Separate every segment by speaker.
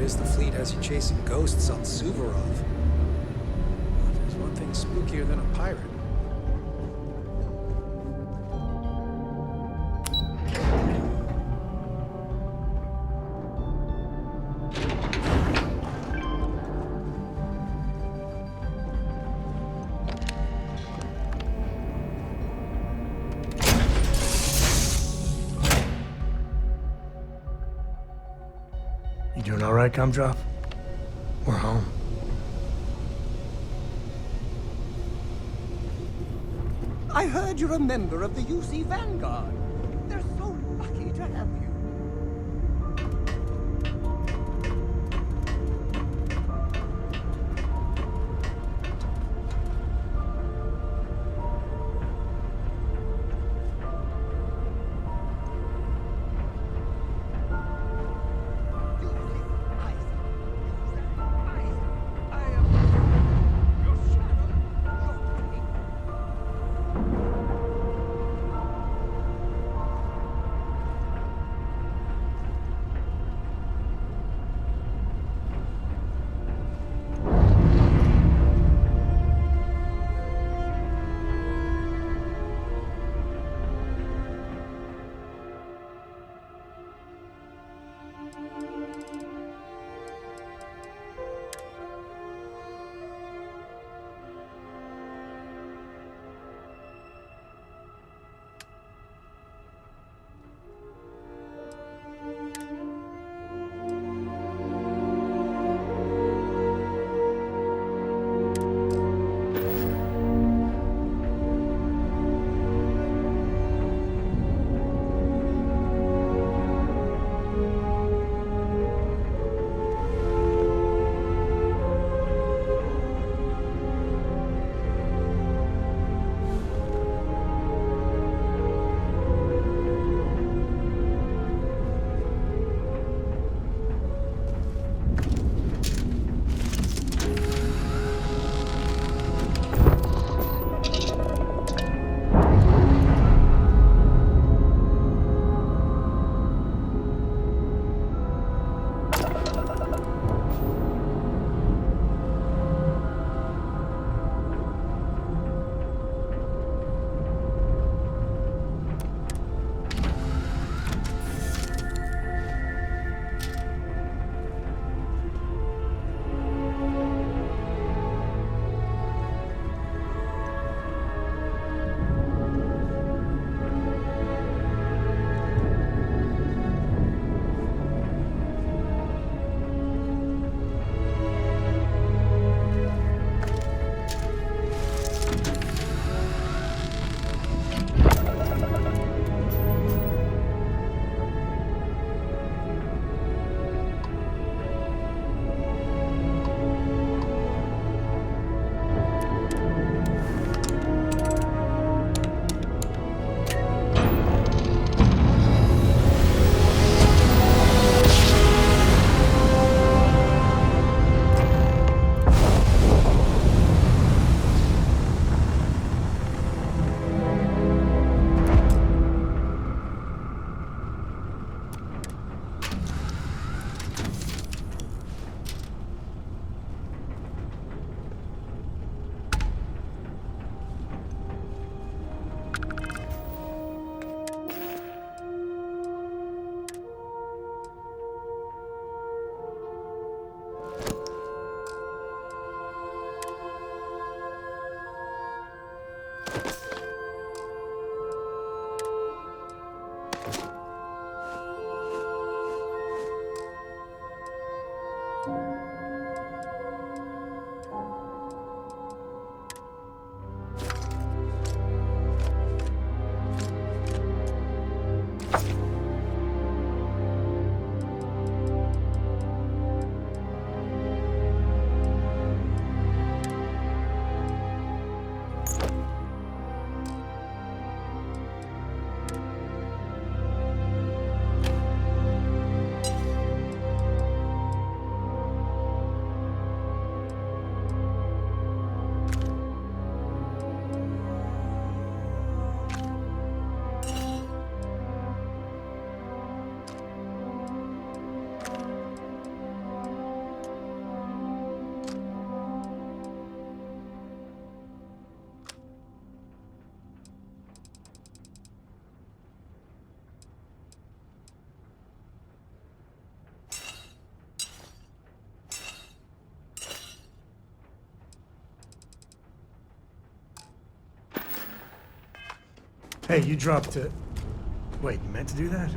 Speaker 1: is, the fleet has you chasing ghosts on Suvorov. Well, there's one thing spookier than a pirate.
Speaker 2: You doing all right, Gumdrop? We're home.
Speaker 3: I heard you're a member of the UC Vanguard. They're so lucky to have you.
Speaker 2: Hey, you dropped it. Wait, you meant to do that?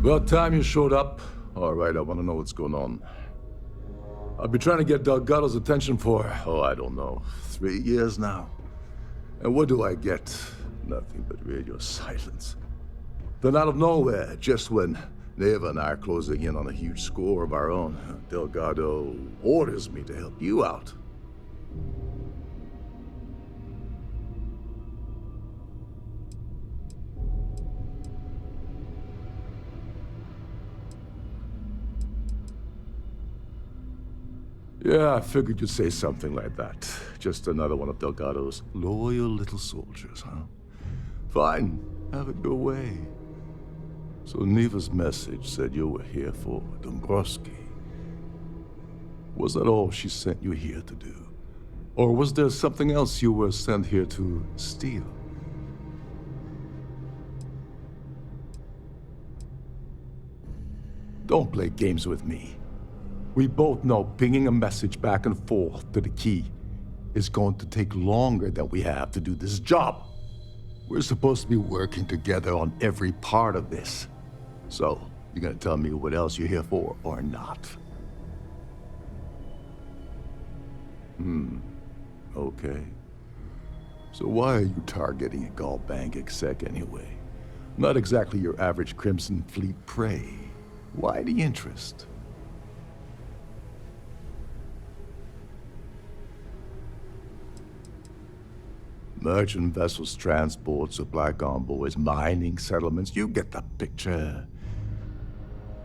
Speaker 4: About time you showed up. All right, I want to know what's going on. I've been trying to get Delgado's attention for, I don't know, 3 years now. And what do I get? Nothing but radio silence. Then out of nowhere, just when Neva and I are closing in on a huge score of our own, Delgado orders me to help you out. Yeah, I figured you'd say something like that. Just another one of Delgado's loyal little soldiers, huh? Fine, have it your way. So Neva's message said you were here for Dombrowski. Was that all she sent you here to do? Or was there something else you were sent here to steal? Don't play games with me. We both know pinging a message back and forth to the key is going to take longer than we have to do this job. We're supposed to be working together on every part of this. So, you gonna tell me what else you're here for or not? Okay. So why are you targeting a Gall Bank exec anyway? Not exactly your average Crimson Fleet prey. Why the interest? Merchant vessels, transport, supply convoys, mining settlements, you get the picture.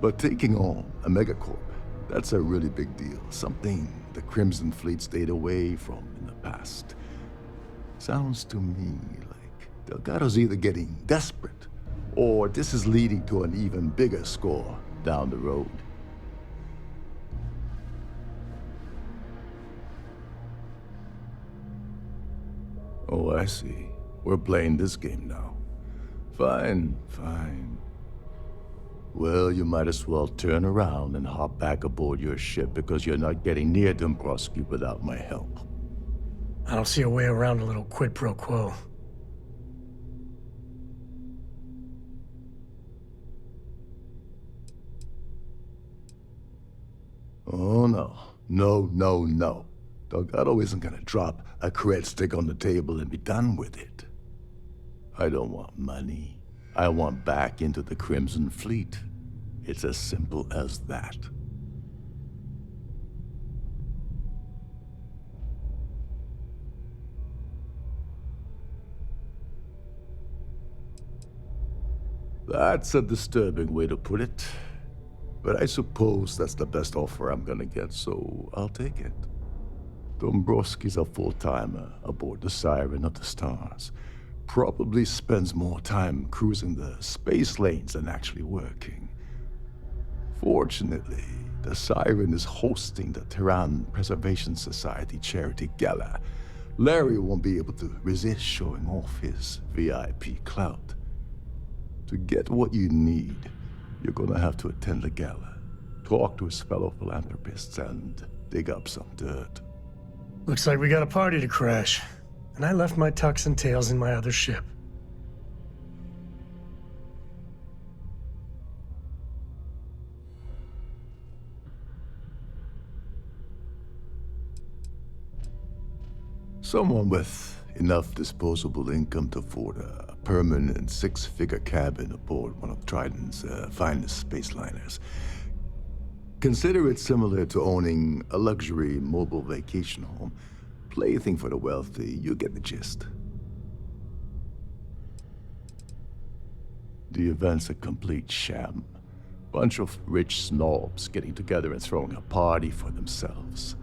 Speaker 4: But taking on a megacorp, that's a really big deal. Something the Crimson Fleet stayed away from in the past. Sounds to me like Delgado's either getting desperate, or this is leading to an even bigger score down the road. Oh, I see. We're playing this game now. Fine, fine. Well, you might as well turn around and hop back aboard your ship because you're not getting near Dombrowski without my help.
Speaker 2: I don't see a way around a little quid pro quo.
Speaker 4: Oh, no. No, no, no. Delgado isn't gonna drop a cred stick on the table and be done with it. I don't want money. I want back into the Crimson Fleet. It's as simple as that. That's a disturbing way to put it. But I suppose that's the best offer I'm gonna get, so I'll take it. Dombrowski's a full-timer aboard the Siren of the Stars. Probably spends more time cruising the space lanes than actually working. Fortunately, the Siren is hosting the Tehran Preservation Society charity gala. Larry won't be able to resist showing off his VIP clout. To get what you need, you're gonna have to attend the gala, talk to his fellow philanthropists, and dig up some dirt.
Speaker 2: Looks like we got a party to crash. And I left my tucks and tails in my other ship.
Speaker 4: Someone with enough disposable income to afford a permanent six-figure cabin aboard one of Trident's finest space liners Consider it similar to owning a luxury mobile vacation home. Plaything for the wealthy, you get the gist. The event's a complete sham. Bunch of rich snobs getting together and throwing a party for themselves.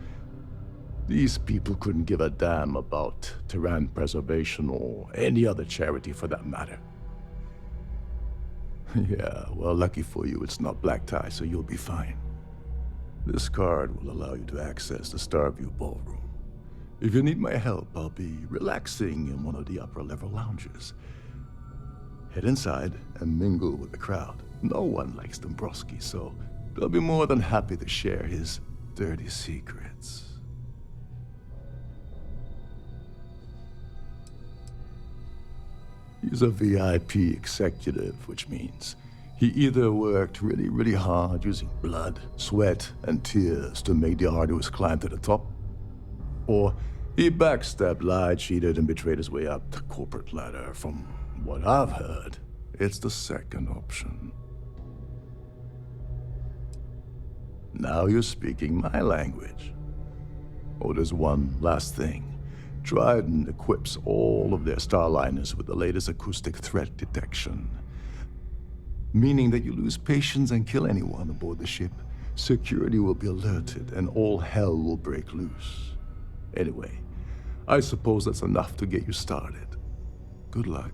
Speaker 4: These people couldn't give a damn about Terran preservation or any other charity for that matter. Yeah, well, lucky for you, it's not black tie, so you'll be fine. This card will allow you to access the Starfield ballroom. If you need my help, I'll be relaxing in one of the upper-level lounges. Head inside and mingle with the crowd. No one likes Dombrowski, so they'll be more than happy to share his dirty secrets. He's a VIP executive, which means he either worked really, really hard using blood, sweat, and tears to make the arduous climb to the top, or he backstabbed, lied, cheated, and betrayed his way up the corporate ladder. From what I've heard, it's the second option. Now you're speaking my language. Oh, there's one last thing. Trident equips all of their starliners with the latest acoustic threat detection. Meaning that you lose patience and kill anyone aboard the ship, security will be alerted and all hell will break loose. Anyway, I suppose that's enough to get you started. Good luck.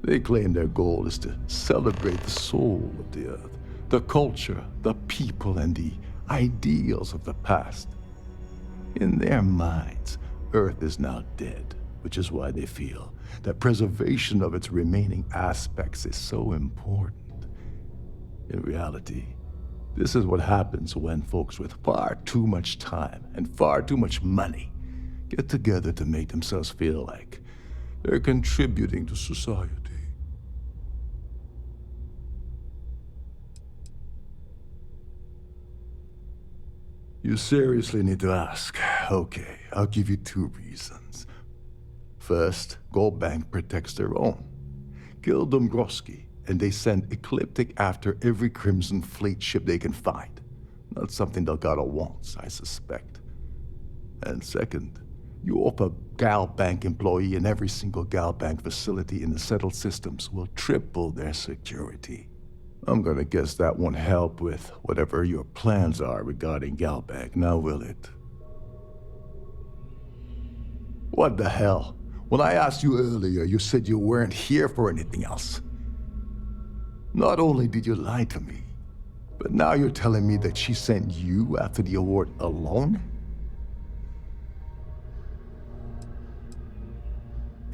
Speaker 4: They claim their goal is to celebrate the soul of the Earth, the culture, the people, and the ideals of the past. In their minds, Earth is now dead, which is why they feel that preservation of its remaining aspects is so important. In reality, this is what happens when folks with far too much time and far too much money get together to make themselves feel like they're contributing to society. You seriously need to ask. Okay, I'll give you 2 reasons. First, Gold Bank protects their own. Kill Dombrowski, and they send Ecliptic after every Crimson Fleet ship they can find. Not something Delgado wants, I suspect. And second, you offer Gal Bank employee in every single Gal Bank facility in the settled systems will triple their security. I'm gonna guess that won't help with whatever your plans are regarding Gal Bank, now will it? What the hell? When I asked you earlier, you said you weren't here for anything else. Not only did you lie to me, but now you're telling me that she sent you after the award alone?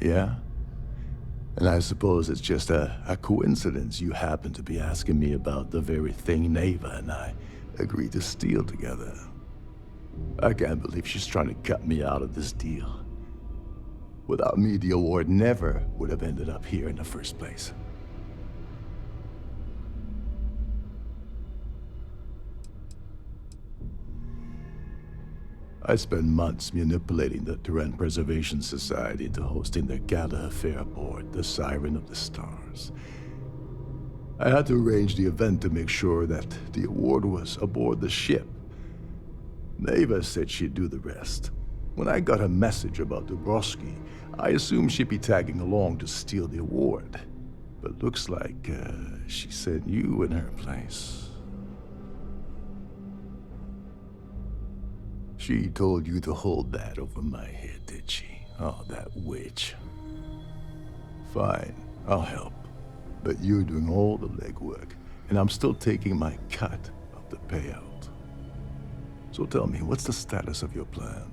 Speaker 4: Yeah? And I suppose it's just a coincidence you happen to be asking me about the very thing Neva and I agreed to steal together. I can't believe she's trying to cut me out of this deal. Without me, the award never would have ended up here in the first place. I spent months manipulating the Terran Preservation Society into hosting the gala affair aboard the Siren of the Stars. I had to arrange the event to make sure that the award was aboard the ship. Neva said she'd do the rest. When I got a message about Dombrowski, I assumed she'd be tagging along to steal the award. But looks like she sent you in her place. She told you to hold that over my head, did she? Oh, that witch. Fine, I'll help. But you're doing all the legwork, and I'm still taking my cut of the payout. So tell me, what's the status of your plan?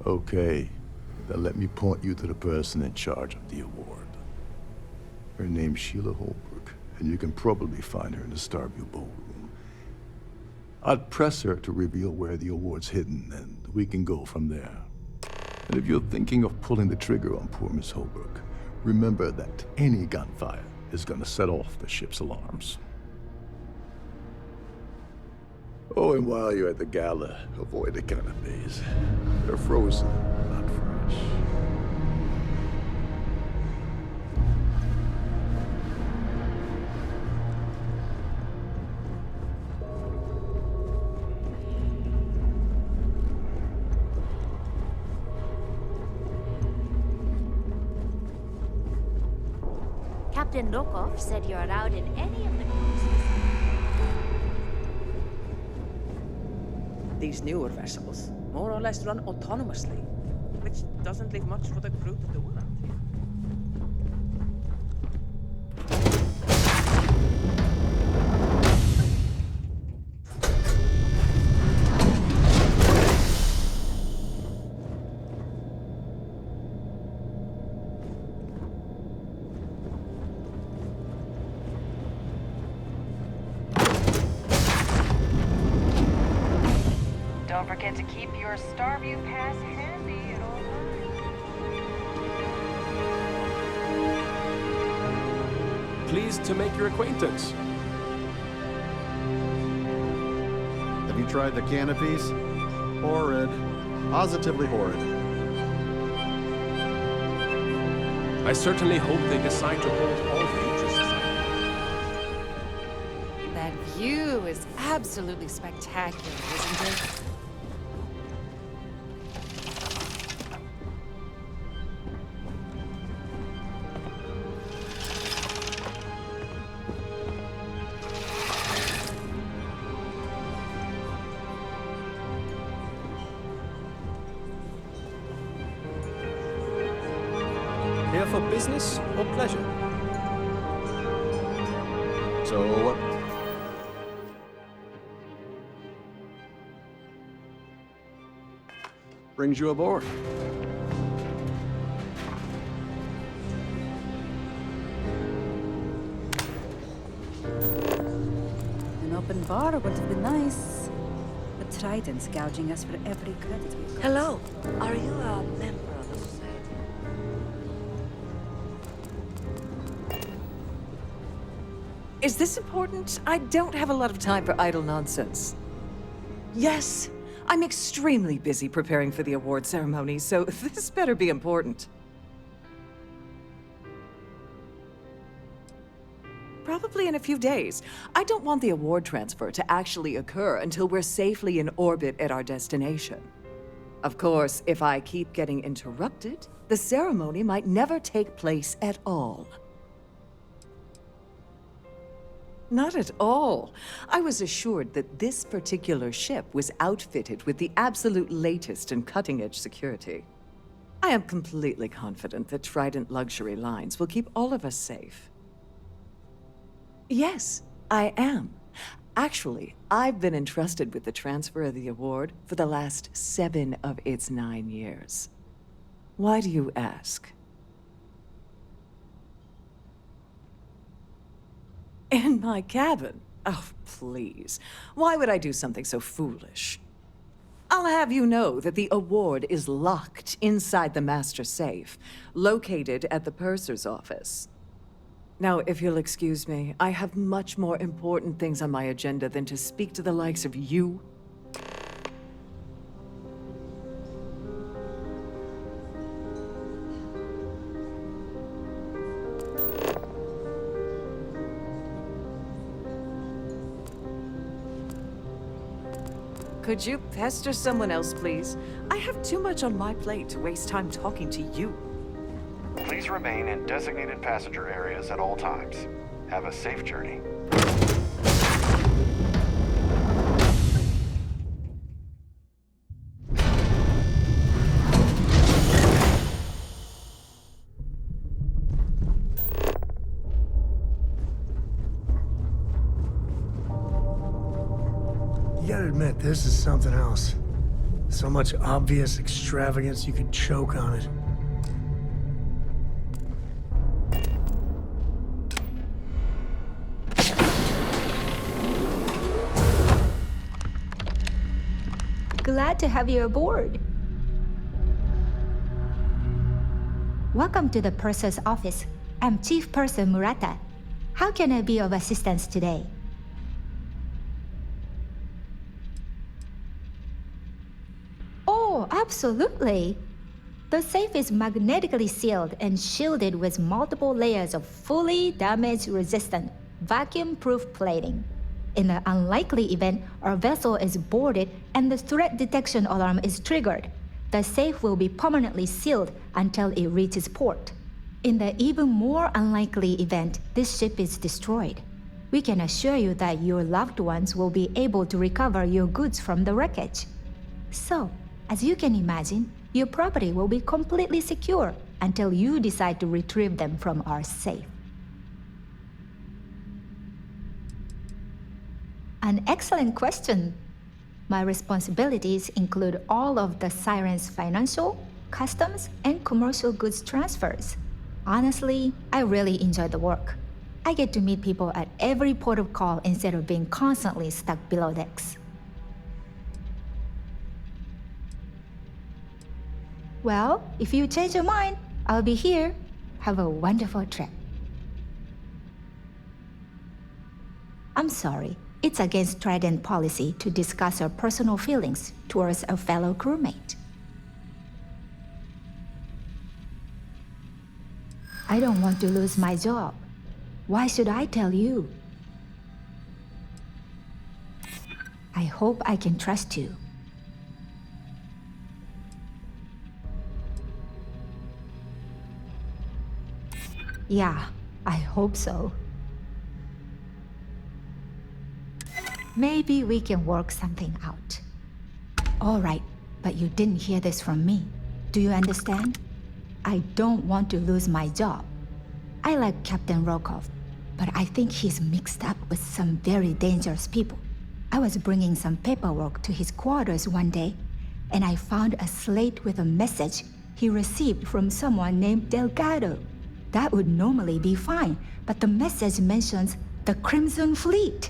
Speaker 4: Okay, then let me point you to the person in charge of the award. Her name's Sheila Holbrook, and you can probably find her in the Starfield ballroom. I'd press her to reveal where the award's hidden, and we can go from there. And if you're thinking of pulling the trigger on poor Miss Holbrook, remember that any gunfire is gonna set off the ship's alarms. Oh, and while you're at the gala, avoid the canapes. They're frozen, not fresh.
Speaker 5: Captain Lokov said you're allowed in any of the cruises.
Speaker 6: These newer vessels more or less run autonomously, which doesn't leave much for the crew to do around here.
Speaker 7: Don't forget to keep your Starview pass handy at all times.
Speaker 8: Pleased to make your acquaintance.
Speaker 9: Have you tried the canopies? Horrid. Positively horrid.
Speaker 8: I certainly hope they decide to hold all future societies.
Speaker 7: That view is absolutely spectacular, isn't it?
Speaker 1: Here for business or pleasure?
Speaker 9: So what? Brings you aboard?
Speaker 10: An open bar would have been nice. But Trident's gouging us for every credit we've got.
Speaker 11: Hello. Are you a member of the society?
Speaker 12: Is this important? I don't have a lot of time for idle nonsense. Yes, I'm extremely busy preparing for the award ceremony, so this better be important. Probably in a few days. I don't want the award transfer to actually occur until we're safely in orbit at our destination. Of course, if I keep getting interrupted, the ceremony might never take place at all. Not at all. I was assured that this particular ship was outfitted with the absolute latest and cutting-edge security. I am completely confident that Trident Luxury Lines will keep all of us safe. Yes, I am. Actually, I've been entrusted with the transfer of the award for the last 7 of its 9 years. Why do you ask? In my cabin? Oh, please. Why would I do something so foolish? I'll have you know that the award is locked inside the master safe, located at the purser's office. Now, if you'll excuse me, I have much more important things on my agenda than to speak to the likes of you. Could you pester someone else, please? I have too much on my plate to waste time talking to you.
Speaker 13: Please remain in designated passenger areas at all times. Have a safe journey.
Speaker 2: You gotta admit, this is something else. So much obvious extravagance you could choke on it.
Speaker 14: Glad to have you aboard. Welcome to the purser's office. I'm Chief Purser Murata. How can I be of assistance today? Oh, absolutely. The safe is magnetically sealed and shielded with multiple layers of fully damage-resistant, vacuum-proof plating. In the unlikely event our vessel is boarded and the threat detection alarm is triggered, the safe will be permanently sealed until it reaches port. In the even more unlikely event this ship is destroyed, we can assure you that your loved ones will be able to recover your goods from the wreckage. So, as you can imagine, your property will be completely secure until you decide to retrieve them from our safe. An excellent question. My responsibilities include all of the Siren's financial, customs, and commercial goods transfers. Honestly, I really enjoy the work. I get to meet people at every port of call instead of being constantly stuck below decks. Well, if you change your mind, I'll be here. Have a wonderful trip. I'm sorry. It's against Trident policy to discuss our personal feelings towards a fellow crewmate. I don't want to lose my job. Why should I tell you? I hope I can trust you. Yeah, I hope so. Maybe we can work something out. All right, but you didn't hear this from me. Do you understand? I don't want to lose my job. I like Captain Rokov, but I think he's mixed up with some very dangerous people. I was bringing some paperwork to his quarters one day, and I found a slate with a message he received from someone named Delgado. That would normally be fine, but the message mentions the Crimson Fleet,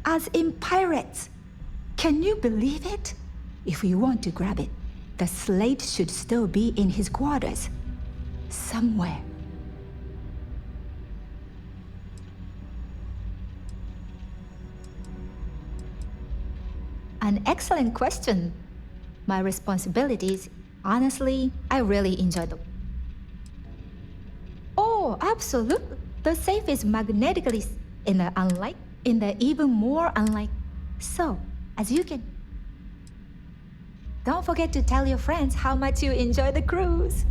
Speaker 14: as in pirates. Can you believe it? If you want to grab it, the slate should still be in his quarters, somewhere. An excellent question. My responsibilities, honestly, I really enjoy them. Oh, absolutely. The safe is magnetically in the even more unlike. So, as you can. Don't forget to tell your friends how much you enjoy the cruise.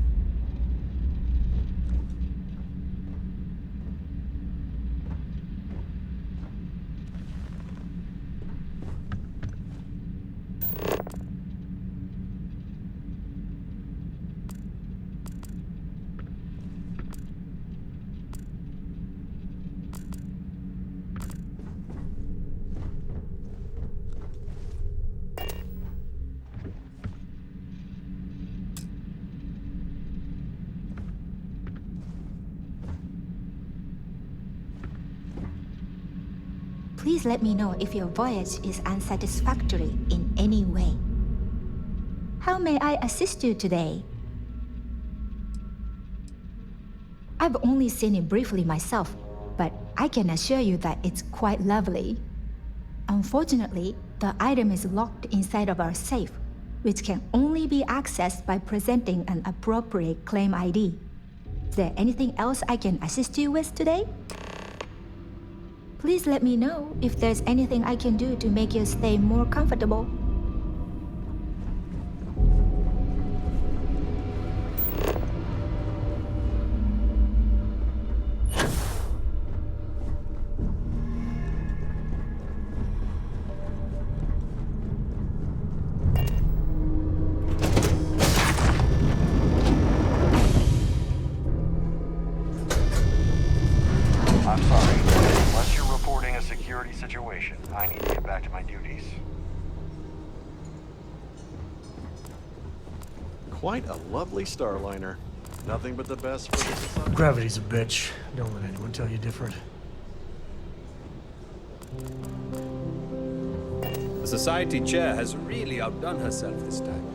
Speaker 14: Please let me know if your voyage is unsatisfactory in any way. How may I assist you today? I've only seen it briefly myself, but I can assure you that it's quite lovely. Unfortunately, the item is locked inside of our safe, which can only be accessed by presenting an appropriate claim ID. Is there anything else I can assist you with today? Please let me know if there's anything I can do to make your stay more comfortable.
Speaker 13: I'm sorry. Unless you're reporting a security situation, I need to get back to my duties.
Speaker 9: Quite a lovely starliner. Nothing but the best for the society.
Speaker 2: Gravity's a bitch. Don't let anyone tell you different.
Speaker 8: The society chair has really outdone herself this time.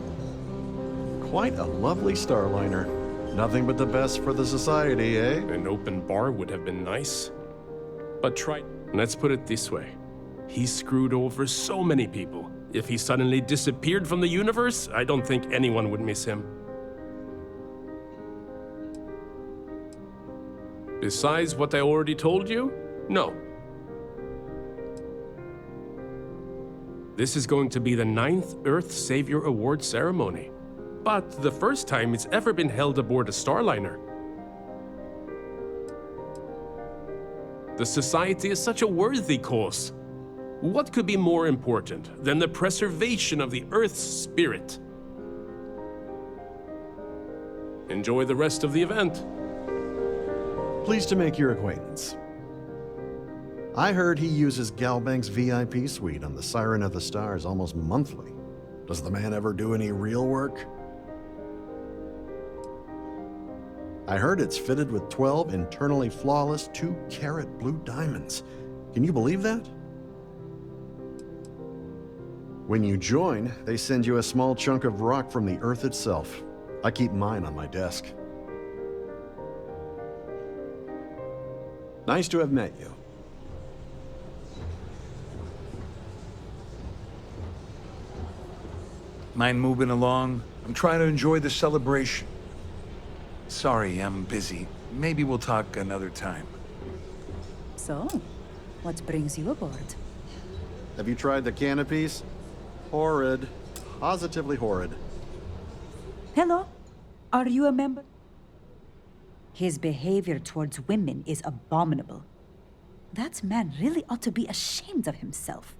Speaker 9: Quite a lovely starliner. Nothing but the best for the society, eh?
Speaker 8: An open bar would have been nice. But let's put it this way. He screwed over so many people. If he suddenly disappeared from the universe, I don't think anyone would miss him. Besides what I already told you, no. This is going to be the 9th Earth Savior Award ceremony, but the first time it's ever been held aboard a starliner. The society is such a worthy cause. What could be more important than the preservation of the Earth's spirit? Enjoy the rest of the event.
Speaker 9: Pleased to make your acquaintance. I heard he uses Galbank's VIP suite on the Siren of the Stars almost monthly. Does the man ever do any real work? I heard it's fitted with 12 internally flawless 2-carat blue diamonds. Can you believe that? When you join, they send you a small chunk of rock from the Earth itself. I keep mine on my desk. Nice to have met you.
Speaker 15: Mind moving along? I'm trying to enjoy the celebration. Sorry, I'm busy. Maybe we'll talk another time.
Speaker 10: So, what brings you aboard?
Speaker 9: Have you tried the canopies? Horrid. Positively horrid.
Speaker 10: Hello? Are you a member? His behavior towards women is abominable. That man really ought to be ashamed of himself.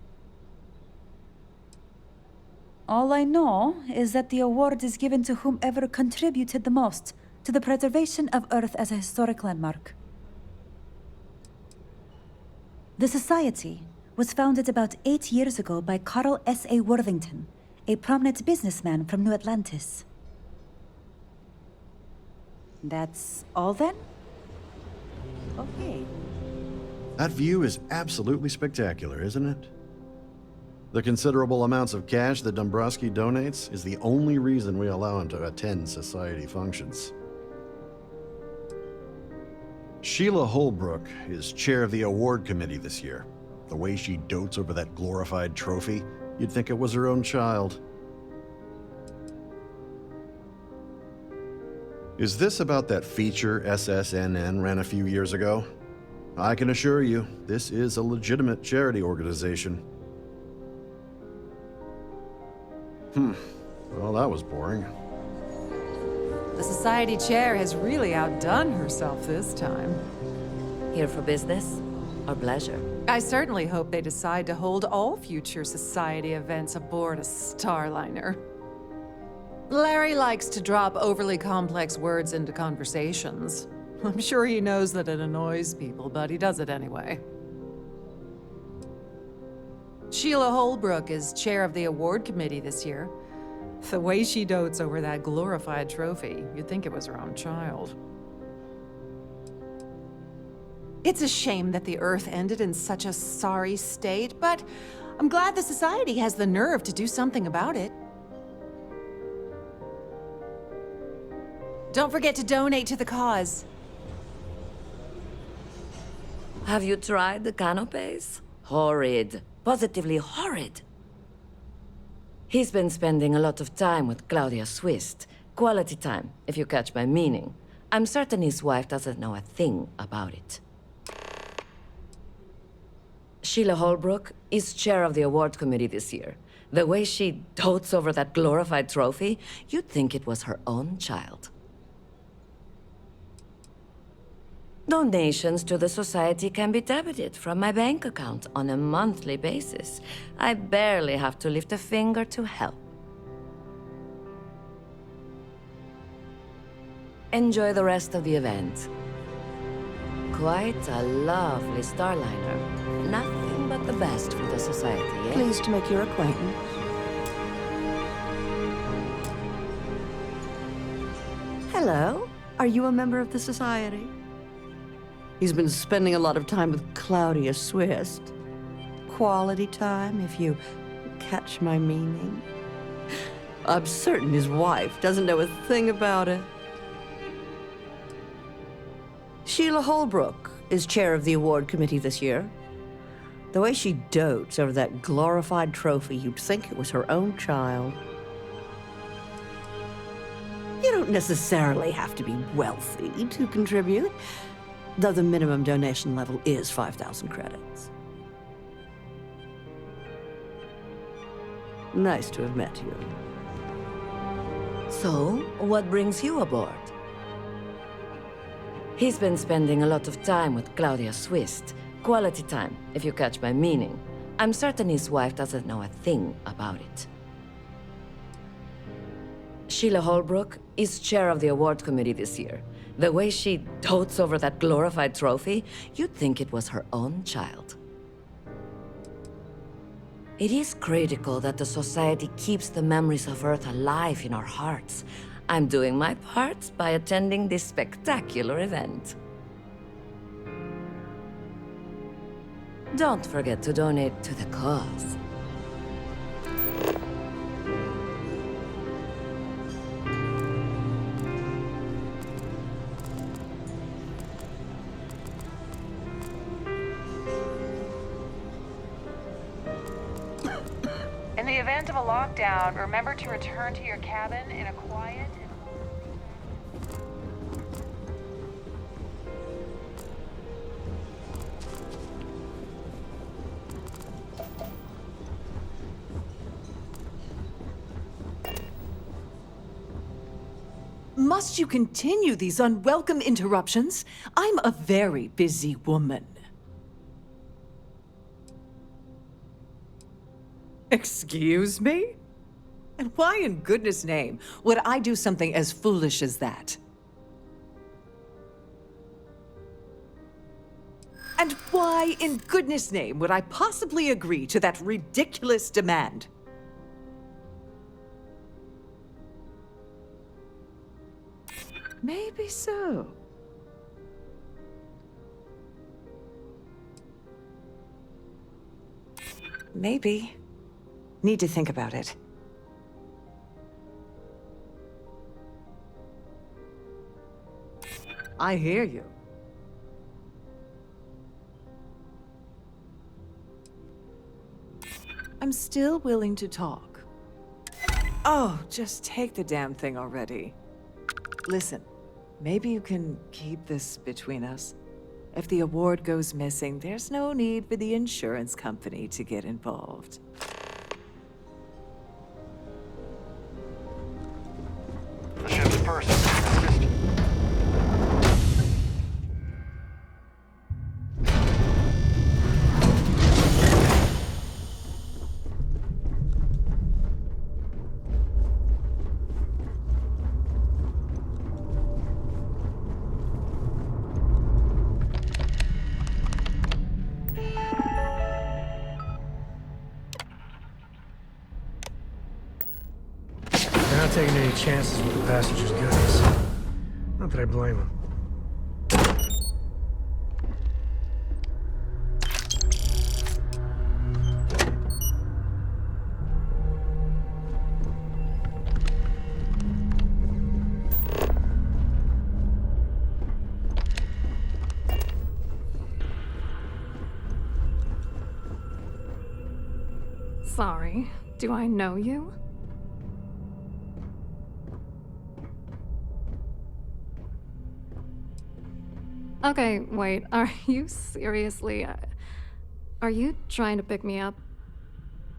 Speaker 10: All I know is that the award is given to whomever contributed the most to the preservation of Earth as a historic landmark. The Society was founded about 8 years ago by Carl S.A. Worthington, a prominent businessman from New Atlantis. That's all then? Okay.
Speaker 9: That view is absolutely spectacular, isn't it? The considerable amounts of cash that Dombrowski donates is the only reason we allow him to attend society functions. Sheila Holbrook is chair of the award committee this year. The way she dotes over that glorified trophy, you'd think it was her own child. Is this about that feature SSNN ran a few years ago? I can assure you, this is a legitimate charity organization. Well, that was boring.
Speaker 12: The society chair has really outdone herself this time.
Speaker 11: Here for business or pleasure?
Speaker 12: I certainly hope they decide to hold all future society events aboard a Starliner. Larry likes to drop overly complex words into conversations. I'm sure he knows that it annoys people, but he does it anyway. Sheila Holbrook is chair of the award committee this year. The way she dotes over that glorified trophy, you'd think it was her own child. It's a shame that the Earth ended in such a sorry state, but I'm glad the Society has the nerve to do something about it. Don't forget to donate to the cause.
Speaker 11: Have you tried the canopies? Horrid. Positively horrid. He's been spending a lot of time with Claudia Swist. Quality time, if you catch my meaning. I'm certain his wife doesn't know a thing about it. Sheila Holbrook is chair of the award committee this year. The way she dotes over that glorified trophy, you'd think it was her own child. Donations to the Society can be debited from my bank account on a monthly basis. I barely have to lift a finger to help. Enjoy the rest of the event. Quite a lovely Starliner. Nothing but the best for the Society, eh? Pleased to make your acquaintance.
Speaker 16: Hello. Are you a member of the Society? He's been spending a lot of time with Claudia Swist. Quality time, if you catch my meaning. I'm certain his wife doesn't know a thing about it. Sheila Holbrook is chair of the award committee this year. The way she dotes over that glorified trophy, you'd think it was her own child. You don't necessarily have to be wealthy to contribute, though the minimum donation level is 5,000 credits. Nice to have met you.
Speaker 11: So, what brings you aboard? He's been spending a lot of time with Claudia Swist. Quality time, if you catch my meaning. I'm certain his wife doesn't know a thing about it. Sheila Holbrook is chair of the award committee this year. The way she dotes over that glorified trophy, you'd think it was her own child. It is critical that the society keeps the memories of Earth alive in our hearts. I'm doing my part by attending this spectacular event. Don't forget to donate to the cause.
Speaker 7: In the event of a lockdown, remember to return to your cabin in a quiet and
Speaker 12: Must you continue these unwelcome interruptions? I'm a very busy woman. Excuse me? And why in goodness name would I do something as foolish as that? And why in goodness name would I possibly agree to that ridiculous demand? Maybe so. Maybe. Need to think about it. I hear you. I'm still willing to talk. Oh, just take the damn thing already. Listen, maybe you can keep this between us. If the award goes missing, there's no need for the insurance company to get involved.
Speaker 13: The ship's person assist.
Speaker 2: They're not taking any chances with the passengers' goodies. Not that I blame them.
Speaker 17: Sorry, do I know you? Okay, wait, are you seriously, are you trying to pick me up?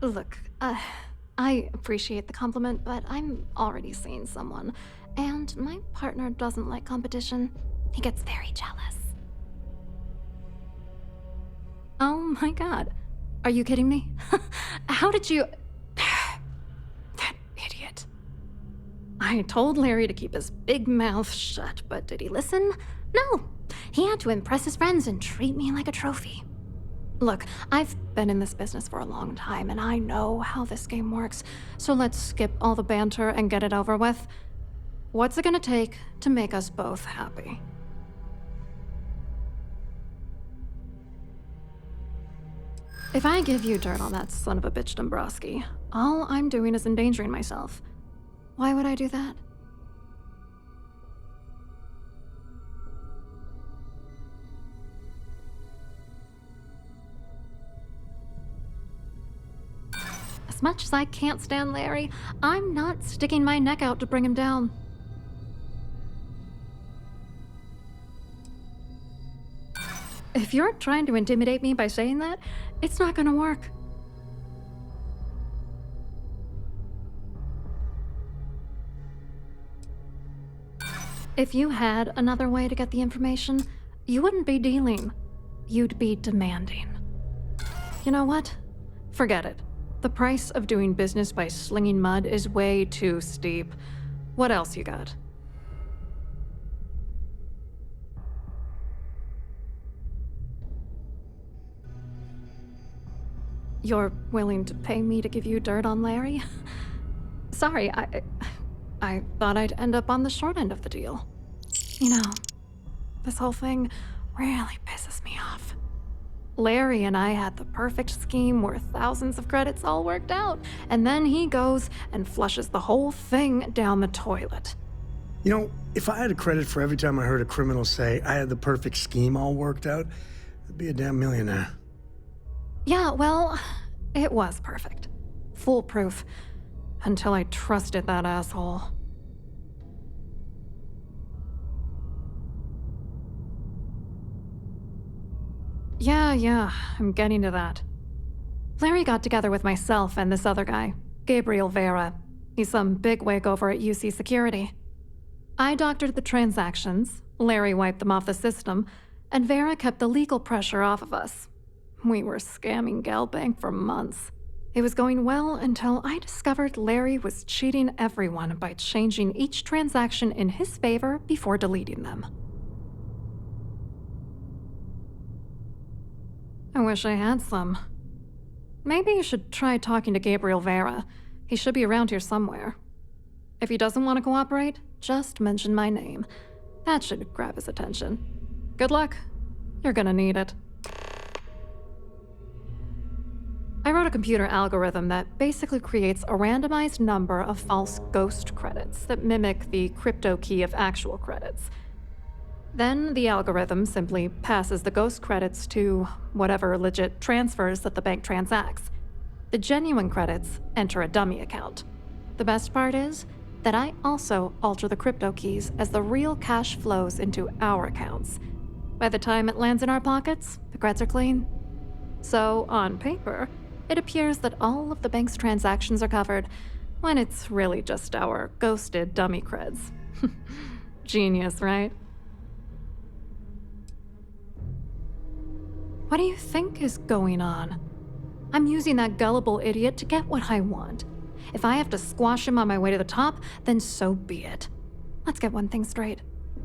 Speaker 17: Look, I appreciate the compliment, but I'm already seeing someone, and my partner doesn't like competition. He gets very jealous. Oh my god, are you kidding me? How did you... That idiot. I told Larry to keep his big mouth shut, but did he listen? No. He had to impress his friends and treat me like a trophy. Look, I've been in this business for a long time, and I know how this game works, so let's skip all the banter and get it over with. What's it gonna take to make us both happy? If I give you dirt on that son of a bitch Dombrowski, all I'm doing is endangering myself. Why would I do that? As much as I can't stand Larry, I'm not sticking my neck out to bring him down. If you're trying to intimidate me by saying that, it's not gonna work. If you had another way to get the information, you wouldn't be dealing. you'd be demanding. You know what? Forget it. The price of doing business by slinging mud is way too steep. What else you got? You're willing to pay me to give you dirt on Larry? Sorry, I thought I'd end up on the short end of the deal. You know, this whole thing really pisses me off. Larry and I had the perfect scheme worth thousands of credits all worked out, and then he goes and flushes the whole thing down the toilet.
Speaker 2: You know, if I had a credit for every time I heard a criminal say I had the perfect scheme all worked out, I'd be a damn millionaire.
Speaker 17: Yeah, well, it was perfect. Foolproof. Until I trusted that asshole. Yeah, I'm getting to that. Larry got together with myself and this other guy, Gabriel Vera. He's some bigwig over at UC Security. I doctored the transactions, Larry wiped them off the system, and Vera kept the legal pressure off of us. We were scamming Galbank for months. It was going well until I discovered Larry was cheating everyone by changing each transaction in his favor before deleting them. I wish I had some. Maybe you should try talking to Gabriel Vera. He should be around here somewhere. If he doesn't want to cooperate, just mention my name. That should grab his attention. Good luck. You're gonna need it. I wrote a computer algorithm that basically creates a randomized number of false ghost credits that mimic the crypto key of actual credits. Then the algorithm simply passes the ghost credits to whatever legit transfers that the bank transacts. The genuine credits enter a dummy account. The best part is that I also alter the crypto keys as the real cash flows into our accounts. By the time it lands in our pockets, the creds are clean. So, on paper, it appears that all of the bank's transactions are covered, when it's really just our ghosted dummy creds. Genius, right? What do you think is going on? I'm using that gullible idiot to get what I want. If I have to squash him on my way to the top, then so be it. Let's get one thing straight.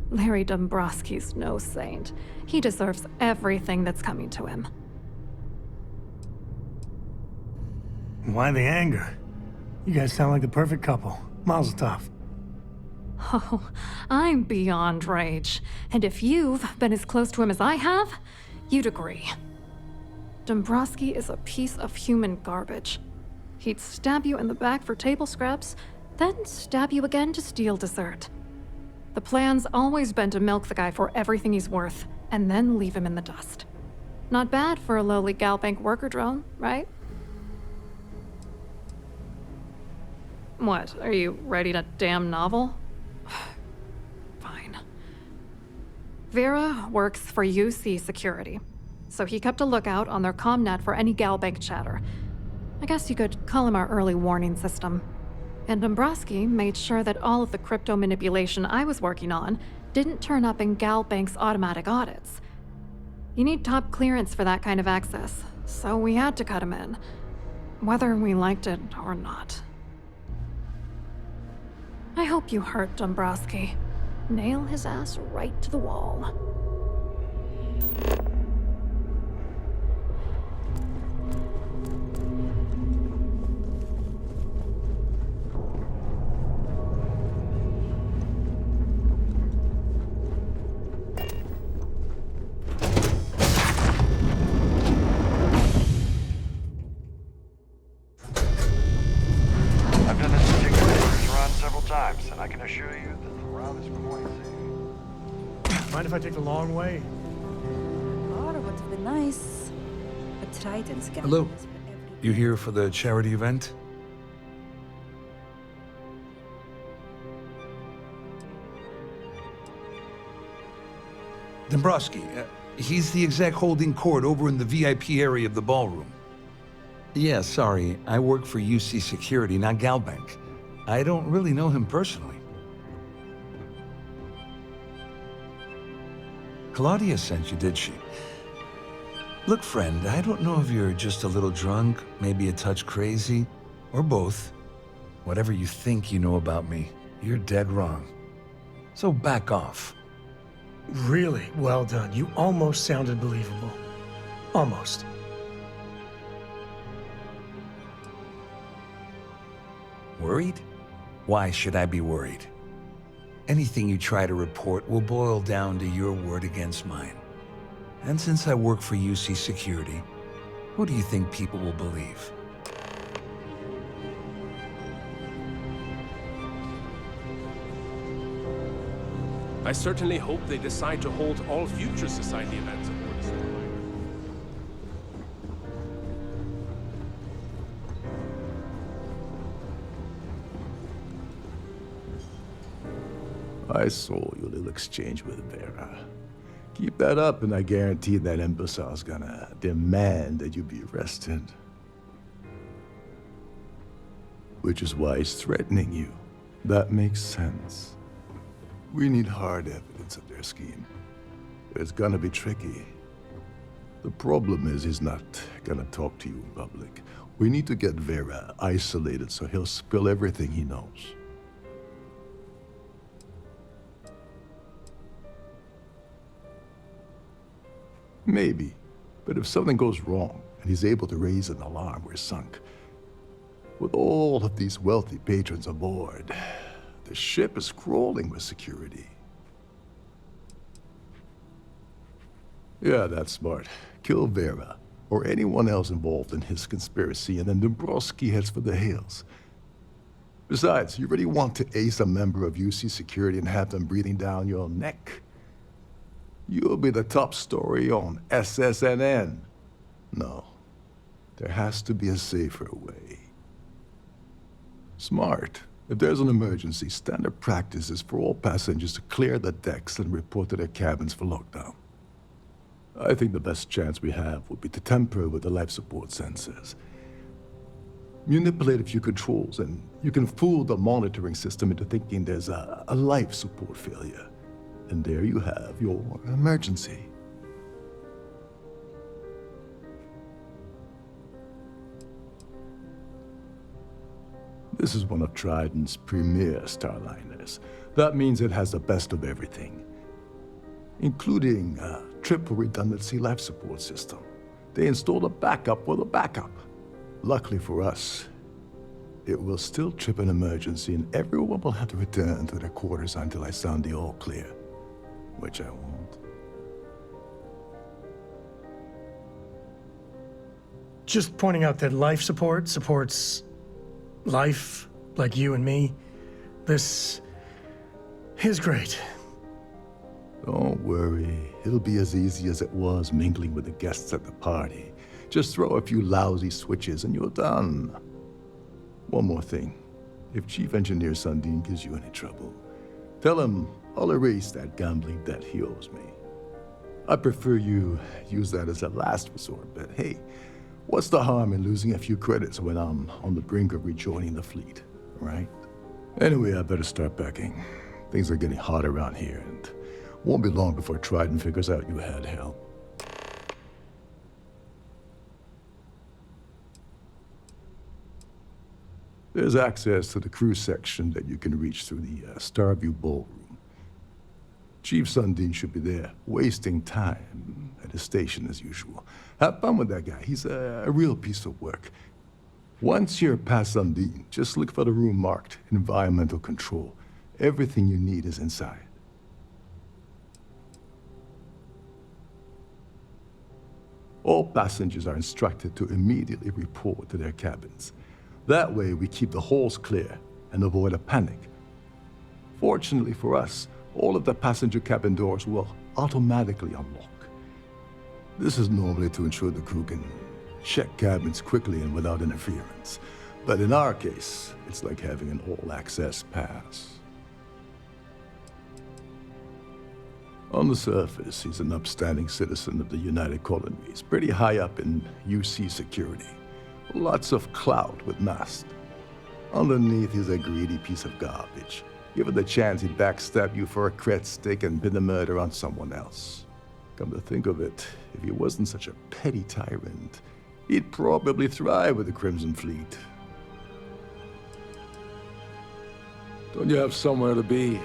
Speaker 17: Larry Dombrowski's no saint. He deserves everything that's coming to him.
Speaker 2: Why the anger? You guys sound like the perfect couple. Mazel tov.
Speaker 17: Oh, I'm beyond rage. And if you've been as close to him as I have, you'd agree. Dombrowski is a piece of human garbage. He'd stab you in the back for table scraps, then stab you again to steal dessert. The plan's always been to milk the guy for everything he's worth, and then leave him in the dust. Not bad for a lowly Galbank worker drone, right? What, are you writing a damn novel? Fine. Vera works for UC Security, so he kept a lookout on their commnet for any Galbank chatter. I guess you could call him our early warning system. And Dombrowski made sure that all of the crypto manipulation I was working on didn't turn up in Galbank's automatic audits. You need top clearance for that kind of access, so we had to cut him in, whether we liked it or not. I hope you hurt Dombrowski. Nail his ass right to the wall.
Speaker 13: I can assure you that the route is quite safe.
Speaker 2: Mind if I take the long way?
Speaker 10: Or would have been nice. A Trident's got
Speaker 15: Hello. You here for the charity event? Dombrowski, he's the exec holding court over in the VIP area of the ballroom. Yeah, sorry, I work for UC Security, not Galbank. I don't really know him personally. Claudia sent you, did she? Look, friend, I don't know if you're just a little drunk, maybe a touch crazy, or both. Whatever you think you know about me, you're dead wrong. So back off.
Speaker 2: Really well done. You almost sounded believable. Almost.
Speaker 15: Worried? Why should I be worried? Anything you try to report will boil down to your word against mine. And since I work for UC Security, who do you think people will believe?
Speaker 8: I certainly hope they decide to hold all future society events aboard the Starfield.
Speaker 4: I saw your little exchange with Vera. Keep that up, and I guarantee that imbecile's gonna demand that you be arrested. Which is why he's threatening you. That makes sense. We need hard evidence of their scheme. It's gonna be tricky. The problem is he's not gonna talk to you in public. We need to get Vera isolated so he'll spill everything he knows. Maybe, but if something goes wrong and he's able to raise an alarm, we're sunk. With all of these wealthy patrons aboard, the ship is crawling with security. Yeah, that's smart. Kill Vera, or anyone else involved in his conspiracy, and then Dombrowski heads for the hills. Besides, you really want to ace a member of UC Security and have them breathing down your neck? You'll be the top story on SSNN. No, there has to be a safer way. Smart. If there's an emergency, standard practice is for all passengers to clear the decks and report to their cabins for lockdown. I think the best chance we have would be to tamper with the life support sensors. Manipulate a few controls, and you can fool the monitoring system into thinking there's a life support failure. And there you have your emergency. This is one of Trident's premier starliners. That means it has the best of everything, including a triple redundancy life support system. They installed a backup for the backup. Luckily for us, it will still trip an emergency and everyone will have to return to their quarters until I sound the all clear. Which I won't.
Speaker 2: Just pointing out that life support supports life, like you and me. This is great.
Speaker 4: Don't worry. It'll be as easy as it was mingling with the guests at the party. Just throw a few lousy switches and you're done. One more thing. If Chief Engineer Sundin gives you any trouble, tell him I'll erase that gambling debt he owes me. I prefer you use that as a last resort, but hey, what's the harm in losing a few credits when I'm on the brink of rejoining the fleet, right? Anyway, I better start packing. Things are getting hot around here, and won't be long before Trident figures out you had help. There's access to the crew section that you can reach through the Starview Ballroom. Chief Sundin should be there, wasting time at his station as usual. Have fun with that guy. He's a real piece of work. Once you're past Sundin, just look for the room marked Environmental Control. Everything you need is inside. All passengers are instructed to immediately report to their cabins. That way, we keep the halls clear and avoid a panic. Fortunately for us, all of the passenger cabin doors will automatically unlock. This is normally to ensure the crew can check cabins quickly and without interference. But in our case, it's like having an all-access pass. On the surface, he's an upstanding citizen of the United Colonies, pretty high up in UC Security. Lots of clout with mast. Underneath, he's a greedy piece of garbage. Given the chance, he'd backstab you for a credit stick and pin the murder on someone else. Come to think of it, if he wasn't such a petty tyrant, he'd probably thrive with the Crimson Fleet. Don't you have somewhere to be?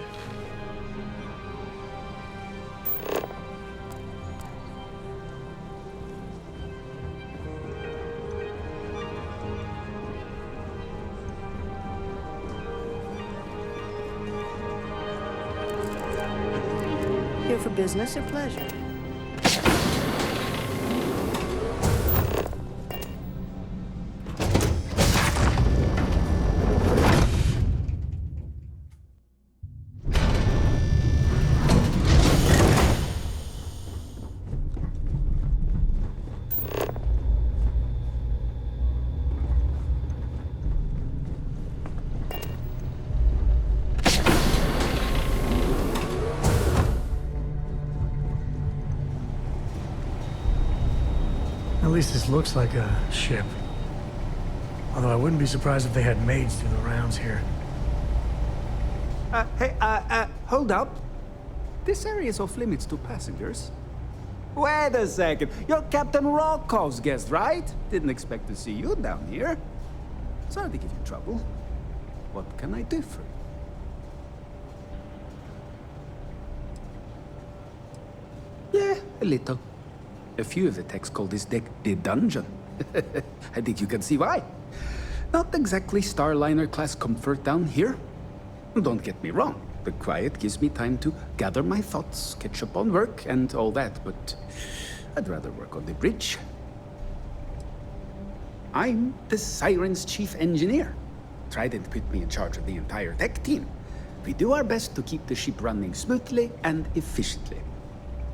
Speaker 16: Here for business or pleasure?
Speaker 2: At least this looks like a ship. Although I wouldn't be surprised if they had maids do the rounds here.
Speaker 18: Hold up. This area is off limits to passengers. Wait a second. You're Captain Rocko's guest, right? Didn't expect to see you down here. Sorry to give you trouble. What can I do for you? Yeah, a little. A few of the techs call this deck the dungeon. I think you can see why. Not exactly Starliner-class comfort down here. Don't get me wrong. The quiet gives me time to gather my thoughts, catch up on work, and all that, but I'd rather work on the bridge. I'm the Siren's chief engineer. Trident put me in charge of the entire tech team. We do our best to keep the ship running smoothly and efficiently.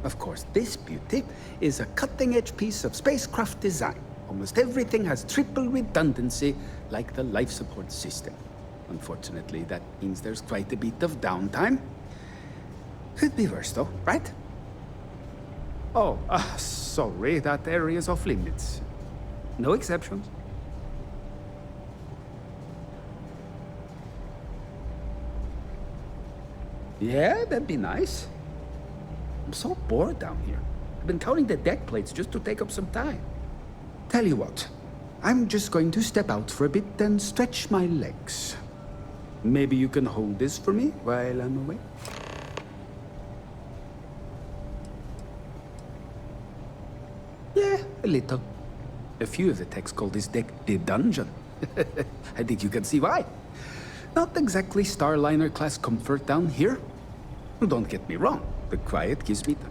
Speaker 18: Of course, this beauty is a cutting-edge piece of spacecraft design. Almost everything has triple redundancy, like the life support system. Unfortunately, that means there's quite a bit of downtime. Could be worse, though, right? Oh, sorry, that area is off limits. No exceptions. Yeah, that'd be nice. I'm so bored down here. I've been counting the deck plates just to take up some time. Tell you what, I'm just going to step out for a bit and stretch my legs. Maybe you can hold this for me while I'm away? Yeah, a little. A few of the techs call this deck the dungeon. I think you can see why. Not exactly Starliner-class comfort down here. Don't get me wrong. The quiet gives me time.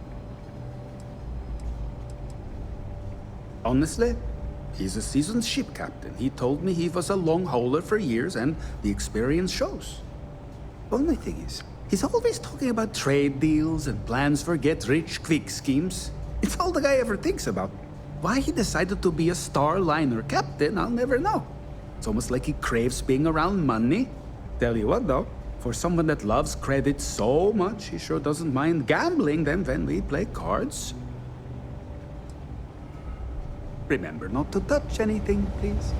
Speaker 18: Honestly, he's a seasoned ship captain. He told me he was a long hauler for years, and the experience shows. Only thing is, he's always talking about trade deals and plans for get-rich-quick schemes. It's all the guy ever thinks about. Why he decided to be a Starliner captain, I'll never know. It's almost like he craves being around money. Tell you what, though. For someone that loves credit so much, he sure doesn't mind gambling them when we play cards. Remember not to touch anything, please.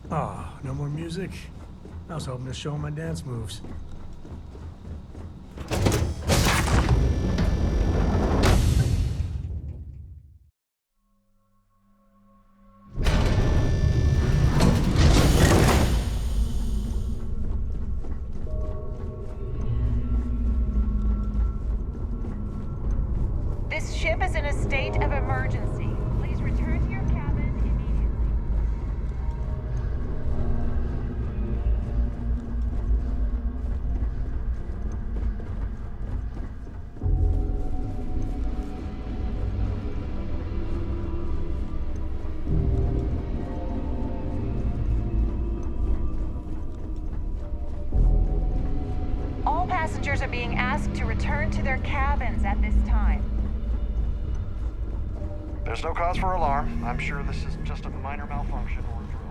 Speaker 2: Oh, no more music? I was hoping to show my dance moves.
Speaker 7: asked to return to their cabins at this time.
Speaker 13: There's no cause for alarm. I'm sure this is just a minor malfunction or drill.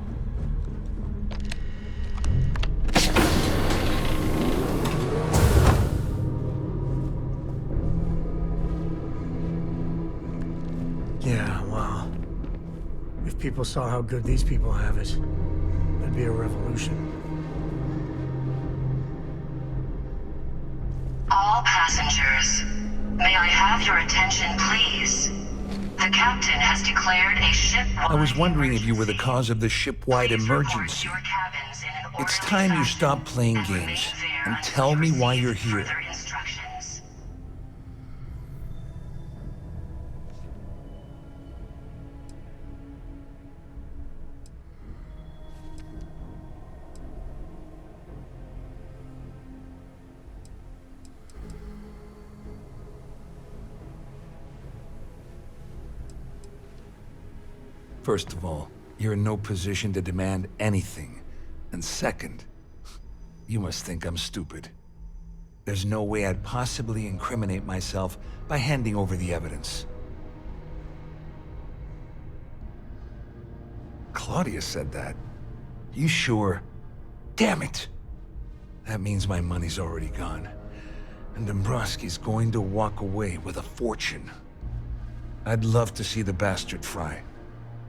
Speaker 2: Yeah, well, if people saw how good these people have it, there'd be a revolution.
Speaker 19: All passengers, may I have your attention, please? The captain has declared a ship-wide
Speaker 15: I was wondering if you were the cause of the ship-wide emergency. It's time you stop playing games and tell me why you're here. First of all, you're in no position to demand anything. And second, you must think I'm stupid. There's no way I'd possibly incriminate myself by handing over the evidence. Claudia said that. You sure? Damn it! That means my money's already gone. And Dombrowski's going to walk away with a fortune. I'd love to see the bastard fry.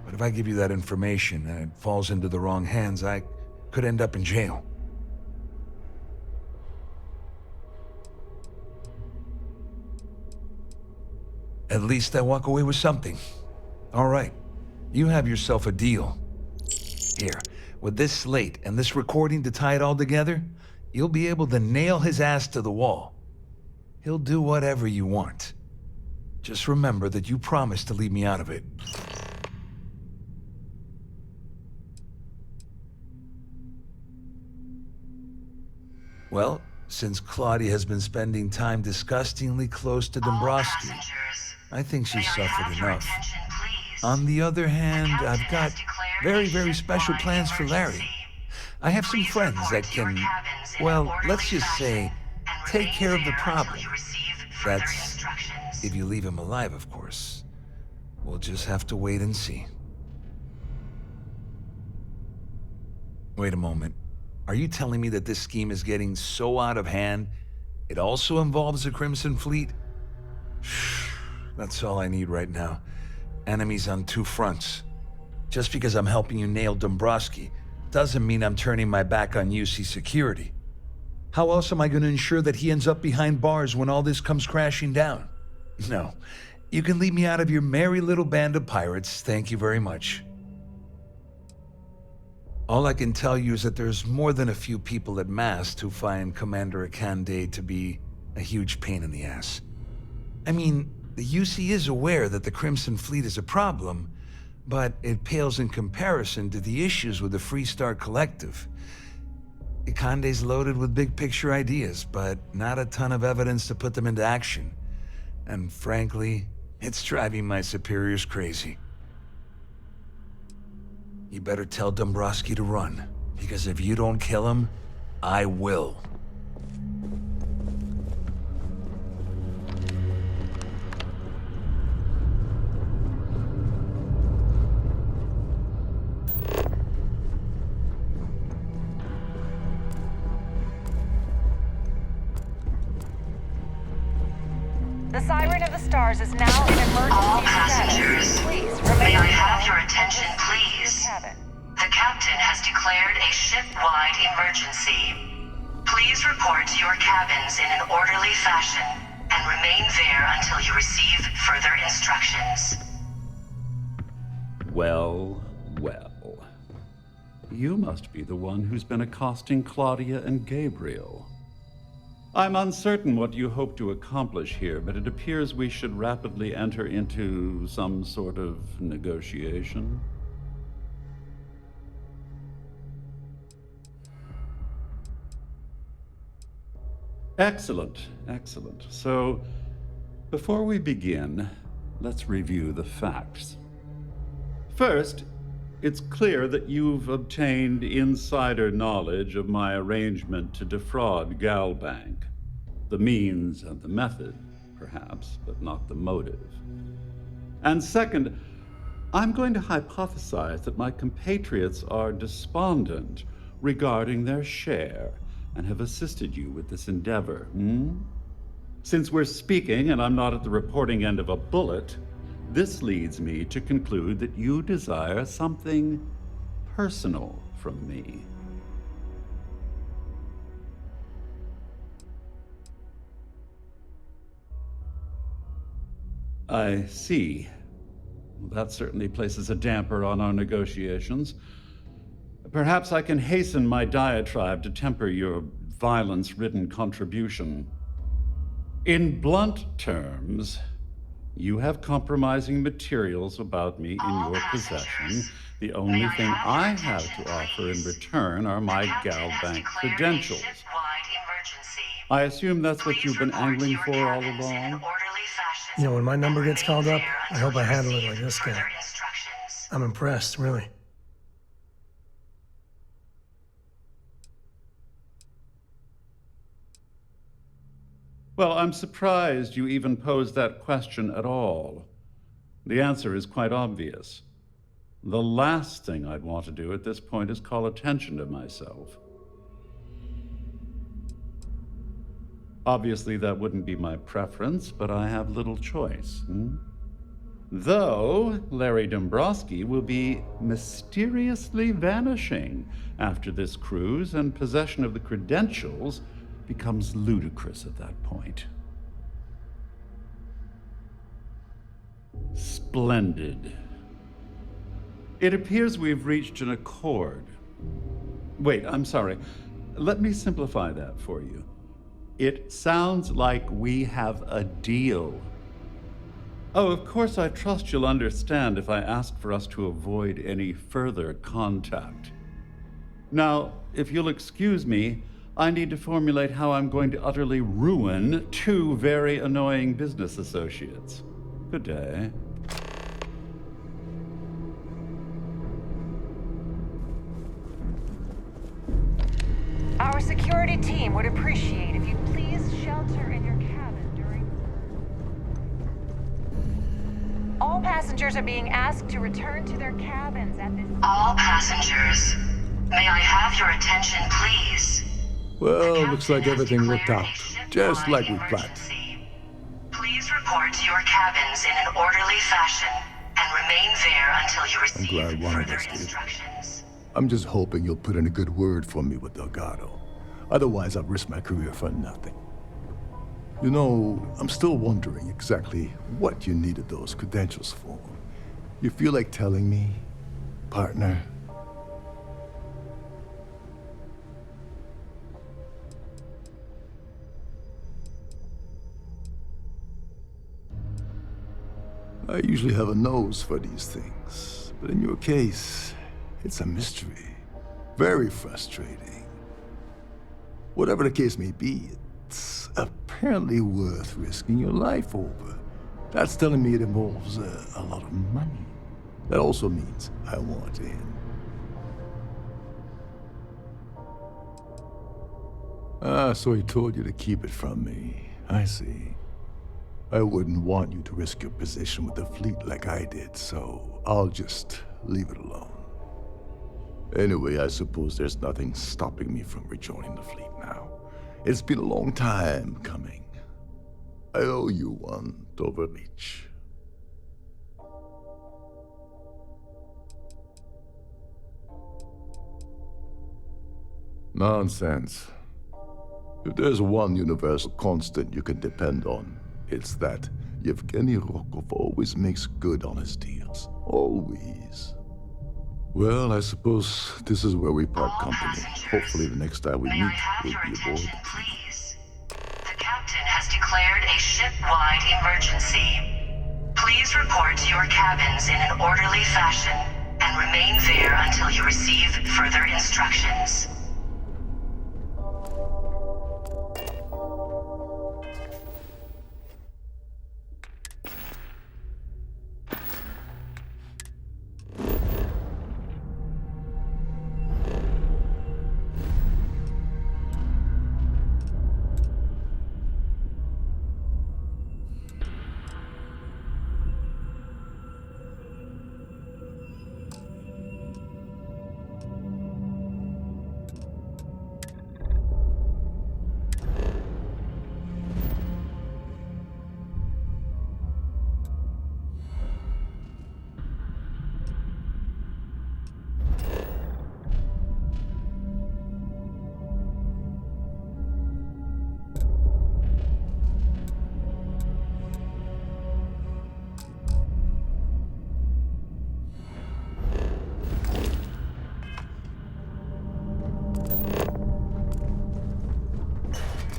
Speaker 15: But if I give you that information and it falls into the wrong hands, I could end up in jail. At least I walk away with something. All right, you have yourself a deal. Here, with this slate and this recording to tie it all together, you'll be able to nail his ass to the wall. He'll do whatever you want. Just remember that you promised to leave me out of it. Well, since Claudia has been spending time disgustingly close to Dombrowski, I think she's suffered enough. On the other hand, I've got very, very special plans for Larry. I have some friends that can, well, let's just say, take care of the problem. That's if you leave him alive, of course. We'll just have to wait and see. Wait a moment. Are you telling me that this scheme is getting so out of hand, it also involves the Crimson Fleet? That's all I need right now. Enemies on two fronts. Just because I'm helping you nail Dombrowski doesn't mean I'm turning my back on UC security. How else am I going to ensure that he ends up behind bars when all this comes crashing down? No, you can leave me out of your merry little band of pirates, thank you very much. All I can tell you is that there's more than a few people at Mast who find Commander Akande to be a huge pain in the ass. I mean, the UC is aware that the Crimson Fleet is a problem, but it pales in comparison to the issues with the Freestar Collective. Akande's loaded with big-picture ideas, but not a ton of evidence to put them into action. And frankly, it's driving my superiors crazy. You better tell Dombrowski to run, because if you don't kill him, I will.
Speaker 7: The Siren of the Stars is now in emergency
Speaker 19: All
Speaker 7: status.
Speaker 19: passengers,
Speaker 7: Please
Speaker 19: may
Speaker 7: remain
Speaker 19: I have
Speaker 7: calm
Speaker 19: your
Speaker 7: and
Speaker 19: attention,
Speaker 7: proceed to your
Speaker 19: please?
Speaker 7: cabin.
Speaker 19: The captain has declared a ship-wide emergency. Please report to your cabins in an orderly fashion and remain there until you receive further instructions.
Speaker 20: Well, well. You must be the one who's been accosting Claudia and Gabriel. I'm uncertain what you hope to accomplish here, but it appears we should rapidly enter into some sort of negotiation. Excellent, excellent. So, before we begin, let's review the facts. First, it's clear that you've obtained insider knowledge of my arrangement to defraud Galbank. The means and the method, perhaps, but not the motive. And second, I'm going to hypothesize that my compatriots are despondent regarding their share and have assisted you with this endeavor. Since we're speaking and I'm not at the reporting end of a bullet, this leads me to conclude that you desire something personal from me. I see. That certainly places a damper on our negotiations. Perhaps I can hasten my diatribe to temper your violence-ridden contribution. In blunt terms, you have compromising materials about me in your possession. The only thing I have to offer in return are my GalBank credentials. I assume that's what you've been angling for all along?
Speaker 2: You know, when my number gets called up, I hope I handle it like this guy. I'm impressed, really.
Speaker 20: Well, I'm surprised you even posed that question at all. The answer is quite obvious. The last thing I'd want to do at this point is call attention to myself. Obviously, that wouldn't be my preference, but I have little choice. Though Larry Dombrowski will be mysteriously vanishing after this cruise, and possession of the credentials becomes ludicrous at that point. Splendid. It appears we've reached an accord. Wait, I'm sorry. Let me simplify that for you. It sounds like we have a deal. Oh, of course, I trust you'll understand if I ask for us to avoid any further contact. Now, if you'll excuse me, I need to formulate how I'm going to utterly ruin two very annoying business associates. Good day.
Speaker 7: Our security team would appreciate if you'd please shelter in your cabin during... All passengers are being asked to return to their cabins at this...
Speaker 19: All passengers, may I have your attention, please?
Speaker 4: Well, looks like everything worked out, just like we planned.
Speaker 19: Please report to your cabins in an orderly fashion and remain there until you receive
Speaker 4: I'm glad one of us did. I'm just hoping you'll put in a good word for me with Delgado. Otherwise, I'll risk my career for nothing. You know, I'm still wondering exactly what you needed those credentials for. You feel like telling me, partner? I usually have a nose for these things, but in your case, it's a mystery. Very frustrating. Whatever the case may be, it's apparently worth risking your life over. That's telling me it involves a lot of money. That also means I want in. Ah, so he told you to keep it from me. I see. I wouldn't want you to risk your position with the fleet like I did, so I'll just leave it alone. Anyway, I suppose there's nothing stopping me from rejoining the fleet now. It's been a long time coming. I owe you one, Doverleach. Nonsense. If there's one universal constant you can depend on, it's that Yevgeny Rokov always makes good on his deals. Always. Well, I suppose this is where we part company. Hopefully the next time we meet, we'll be aboard.
Speaker 19: The captain has declared a ship-wide emergency. Please report to your cabins in an orderly fashion and remain there until you receive further instructions.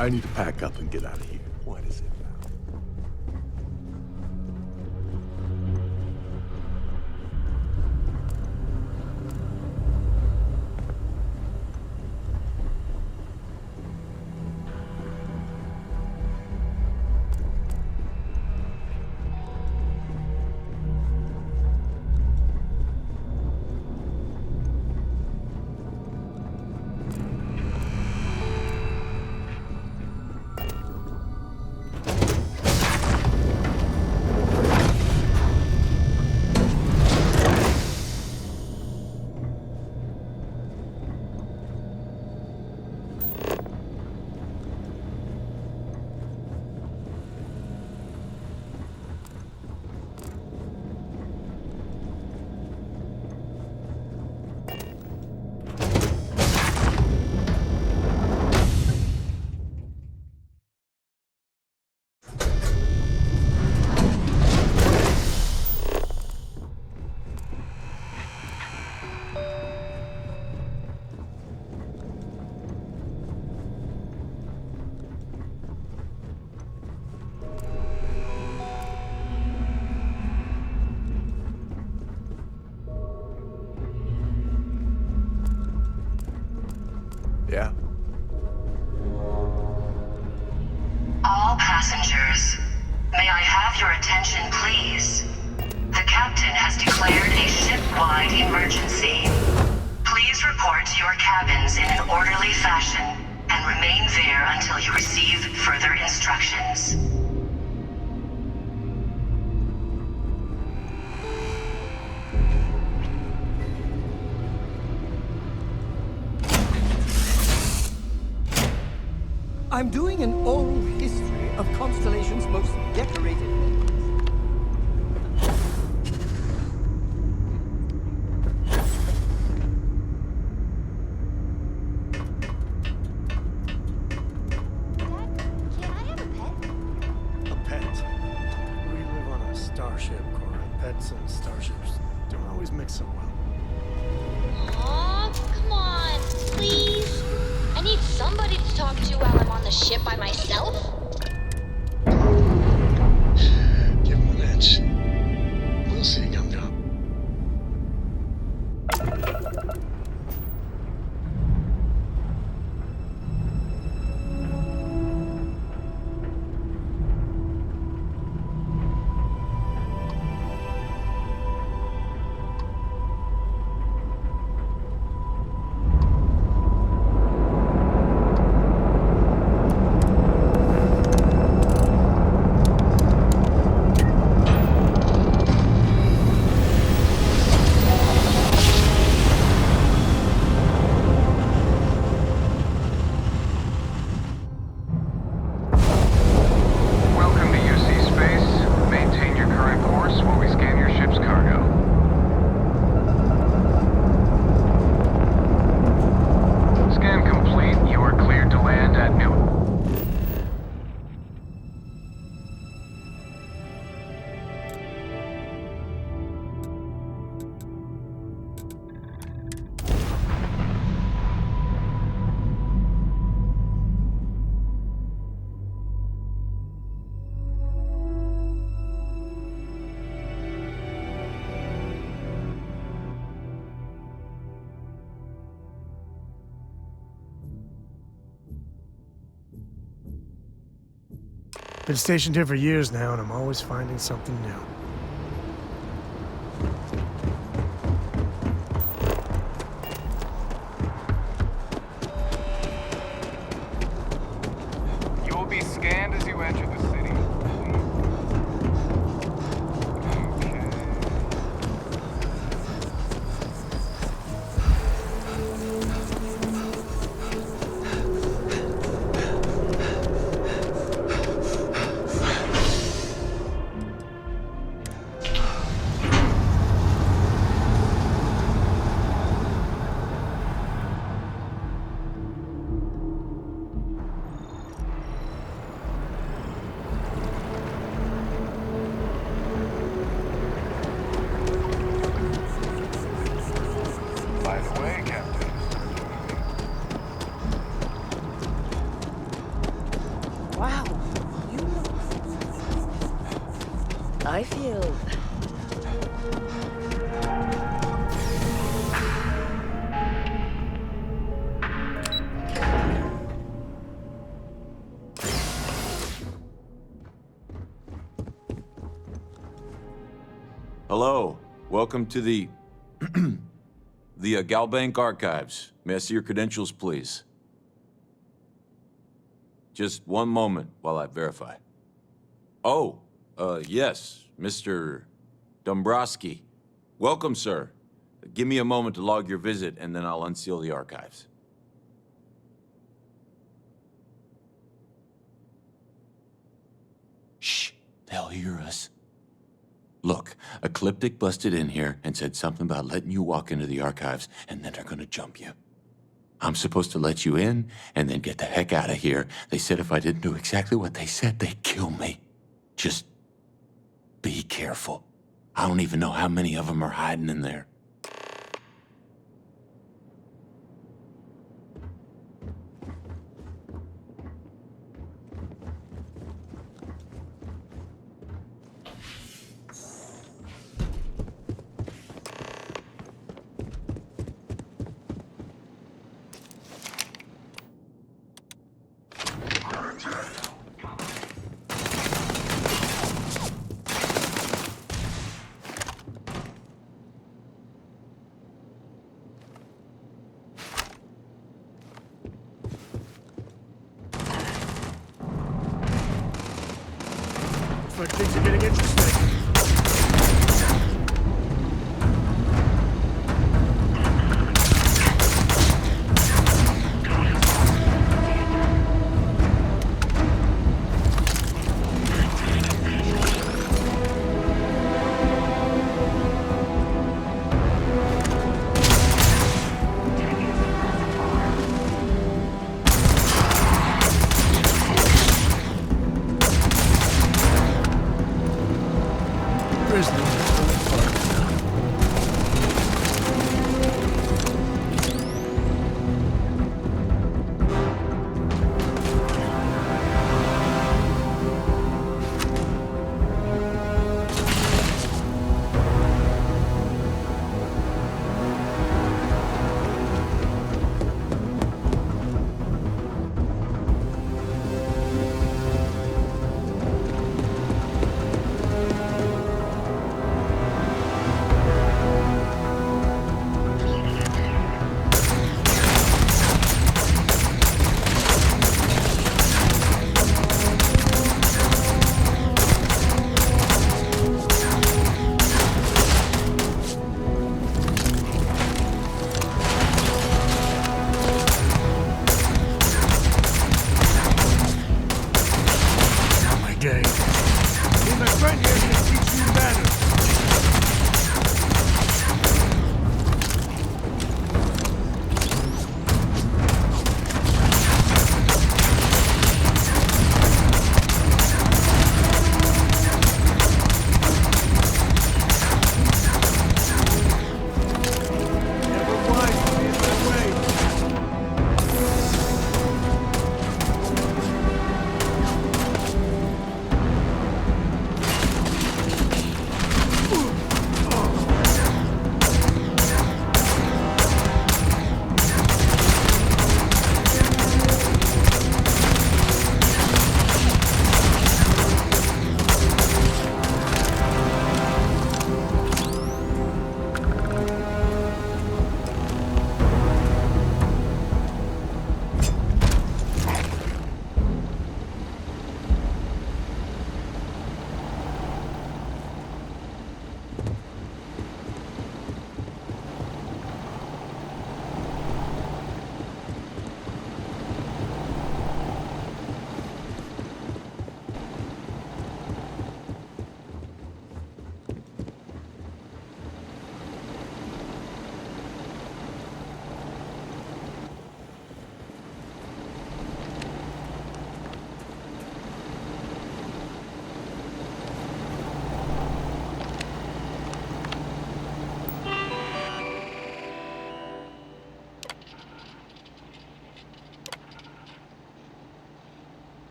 Speaker 4: I need to pack up and get out of here. What is it now? Yeah?
Speaker 19: All passengers, may I have your attention, please? The captain has declared a ship-wide emergency. Please report to your cabins in an orderly fashion and remain there until you receive further instructions.
Speaker 3: I'm doing an oral history of Constellation's most decorated members.
Speaker 5: Can I have a pet?
Speaker 2: A pet? We live on a starship, Cora. Pets and starships don't always mix so well.
Speaker 5: Aw, come on, please. I need somebody to talk to while I'm on the ship by myself.
Speaker 1: Give him an inch. We'll see, Gum Gum.
Speaker 2: Been stationed here for years now, and I'm always finding something new.
Speaker 21: You will be scanned as you enter the city.
Speaker 6: Hello. Welcome to the Galbank Archives. May I see your credentials, please? Just one moment while I verify. Oh, yes, Mr. Dombrowski. Welcome, sir. Give me a moment to log your visit, and then I'll unseal the archives. Shh, they'll hear us. Look, Ecliptic busted in here and said something about letting you walk into the archives, and then they're gonna jump you. I'm supposed to let you in, and then get the heck out of here. They said if I didn't do exactly what they said, they'd kill me. Just be careful. I don't even know how many of them are hiding in there.
Speaker 2: But things are getting interesting.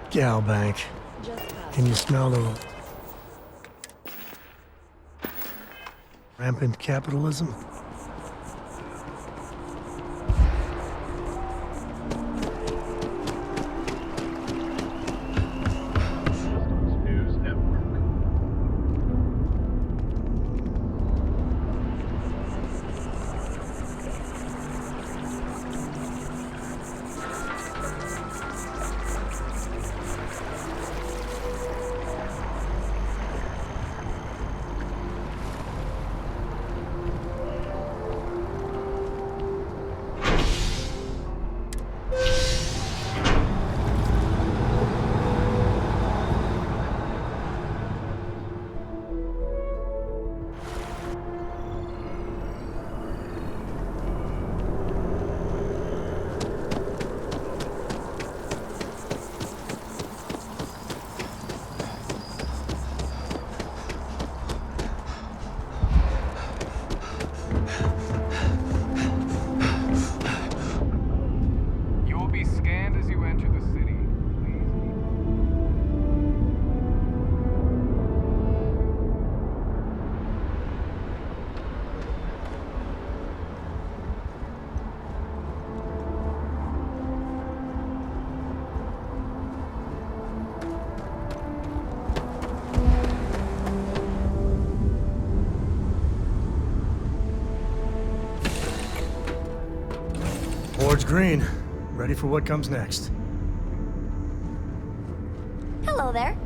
Speaker 2: Galbank. Can you smell the rampant capitalism? Board's green. Ready for what comes next.
Speaker 5: Hello there.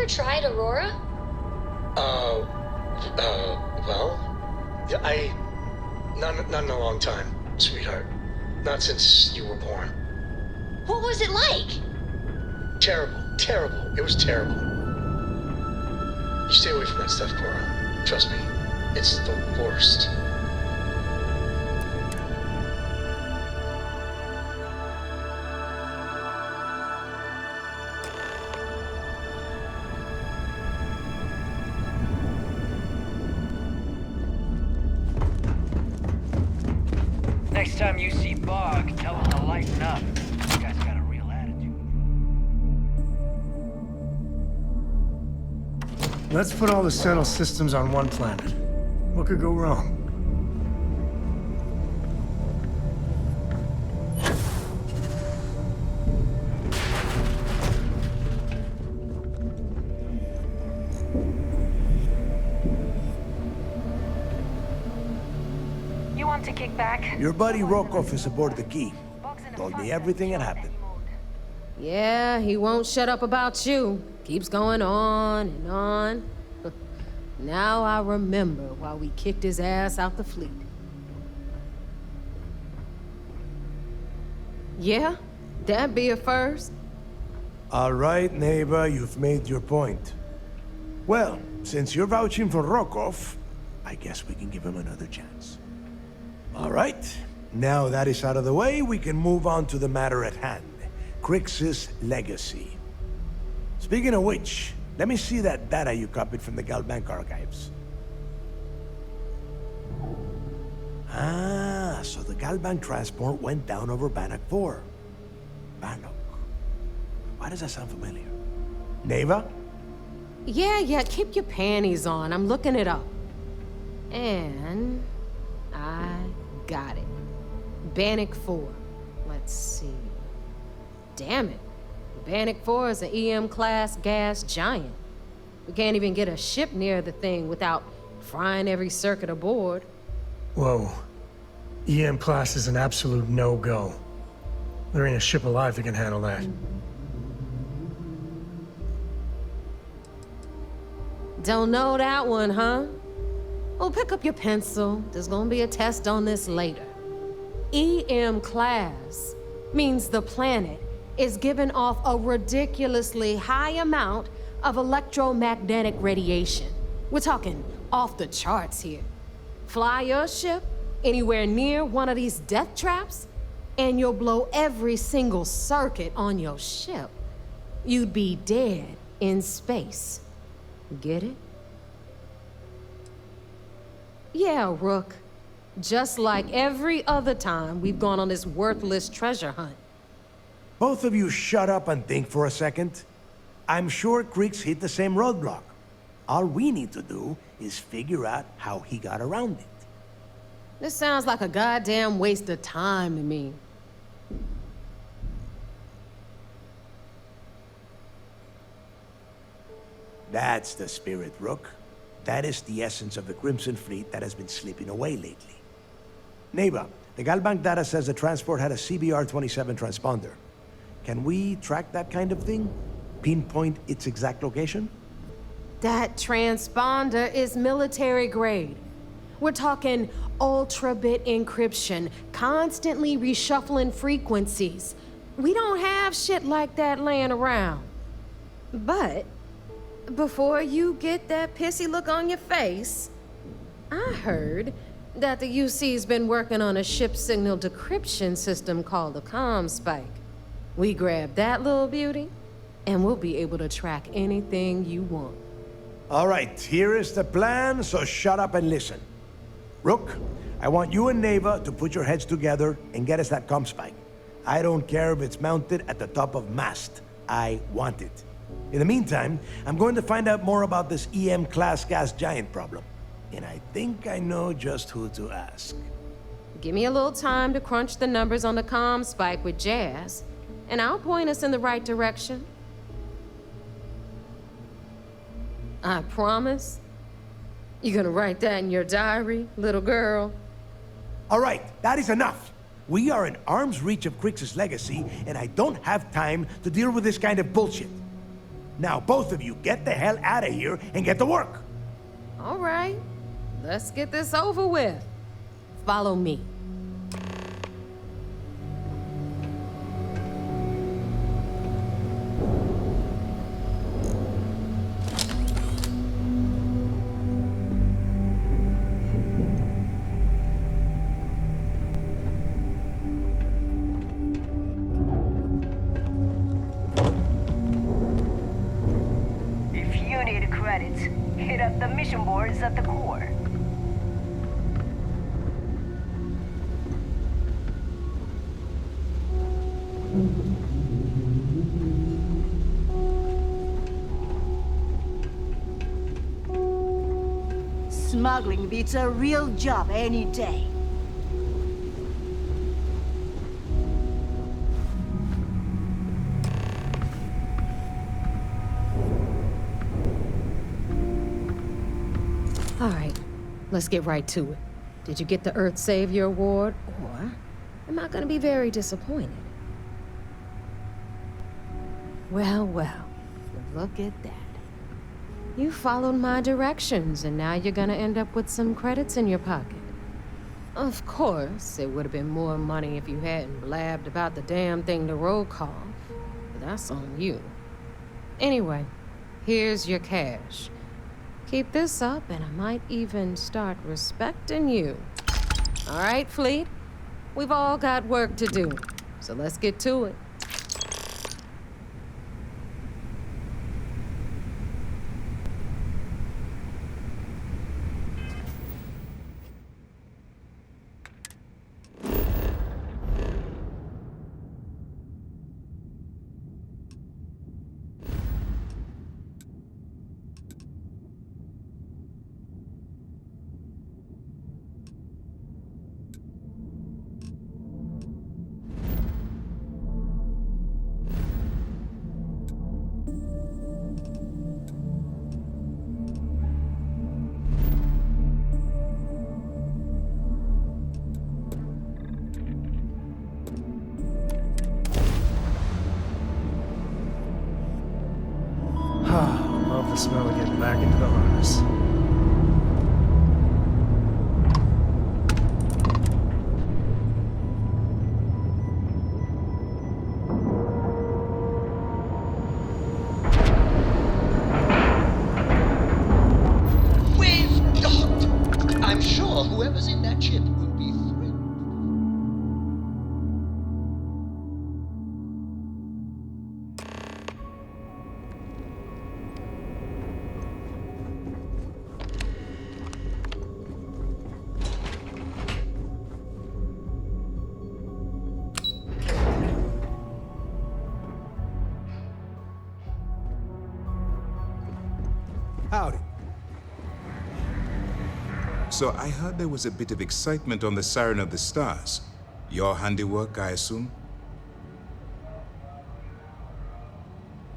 Speaker 5: Tried Aurora?
Speaker 14: Well, yeah, not in a long time, sweetheart. Not since you were born.
Speaker 5: What was it like?
Speaker 14: Terrible. It was terrible. You stay away from that stuff, Cora. Trust me, it's the worst.
Speaker 9: Next time you see Bog, tell him to lighten up. This guy's got a real attitude.
Speaker 2: Let's put all the settled systems on one planet. What could go wrong?
Speaker 7: To kick back.
Speaker 22: Your buddy Rokov is aboard the key. Told me everything that happened.
Speaker 23: Yeah, he won't shut up about you. Keeps going on and on. Now I remember why we kicked his ass out the fleet. Yeah, that'd be a first.
Speaker 22: All right, neighbor, you've made your point. Well, since you're vouching for Rokov, I guess we can give him another chance. All right, now that is out of the way, we can move on to the matter at hand. Crix's legacy. Speaking of which, let me see that data you copied from the Galbank archives. Ah, so the Galbank transport went down over Bannock 4. Bannock. Why does that sound familiar? Neva?
Speaker 23: Yeah, keep your panties on. I'm looking it up. And I got it. Bannock 4. Let's see. Damn it. Bannock 4 is an EM-class gas giant. We can't even get a ship near the thing without frying every circuit aboard.
Speaker 2: Whoa. EM class is an absolute no-go. There ain't a ship alive that can handle that.
Speaker 23: Don't know that one, huh? Well, pick up your pencil. There's gonna be a test on this later. EM class means the planet is giving off a ridiculously high amount of electromagnetic radiation. We're talking off the charts here. Fly your ship anywhere near one of these death traps, and you'll blow every single circuit on your ship. You'd be dead in space. Get it? Yeah, Rook. Just like every other time we've gone on this worthless treasure hunt.
Speaker 22: Both of you shut up and think for a second. I'm sure Crix hit the same roadblock. All we need to do is figure out how he got around it.
Speaker 23: This sounds like a goddamn waste of time to me.
Speaker 22: That's the spirit, Rook. That is the essence of the Crimson Fleet that has been slipping away lately. Neighbor, the Galbank data says the transport had a CBR-27 transponder. Can we track that kind of thing? Pinpoint its exact location?
Speaker 23: That transponder is military grade. We're talking ultra-bit encryption, constantly reshuffling frequencies. We don't have shit like that laying around. But before you get that pissy look on your face, I heard that the UC's been working on a ship signal decryption system called a ComSpike. We grab that little beauty, and we'll be able to track anything you want.
Speaker 22: All right, here is the plan, so shut up and listen. Rook, I want you and Neva to put your heads together and get us that ComSpike. I don't care if it's mounted at the top of mast. I want it. In the meantime, I'm going to find out more about this EM-class gas giant problem. And I think I know just who to ask.
Speaker 23: Give me a little time to crunch the numbers on the ComSpike with Jazz, and I'll point us in the right direction. I promise. You gonna write that in your diary, little girl?
Speaker 22: All right, that is enough. We are in arm's reach of Crix's legacy, and I don't have time to deal with this kind of bullshit. Now, both of you, get the hell out of here and get to work.
Speaker 23: All right, let's get this over with. Follow me.
Speaker 24: Hit up the mission boards at the core.
Speaker 10: Smuggling beats a real job any day.
Speaker 23: All right, let's get right to it. Did you get the Earth Savior Award, or am I gonna be very disappointed? Well, look at that. You followed my directions, and now you're gonna end up with some credits in your pocket. Of course, it would have been more money if you hadn't blabbed about the damn thing to roll call, but that's on you. Anyway, here's your cash. Keep this up, and I might even start respecting you. All right, Fleet? We've all got work to do, so let's get to it.
Speaker 2: Love the smell of getting back into the harness.
Speaker 3: We've docked! I'm sure whoever's in that ship will be thrilled.
Speaker 11: Howdy. So I heard there was a bit of excitement on the Siren of the Stars. Your handiwork, I assume?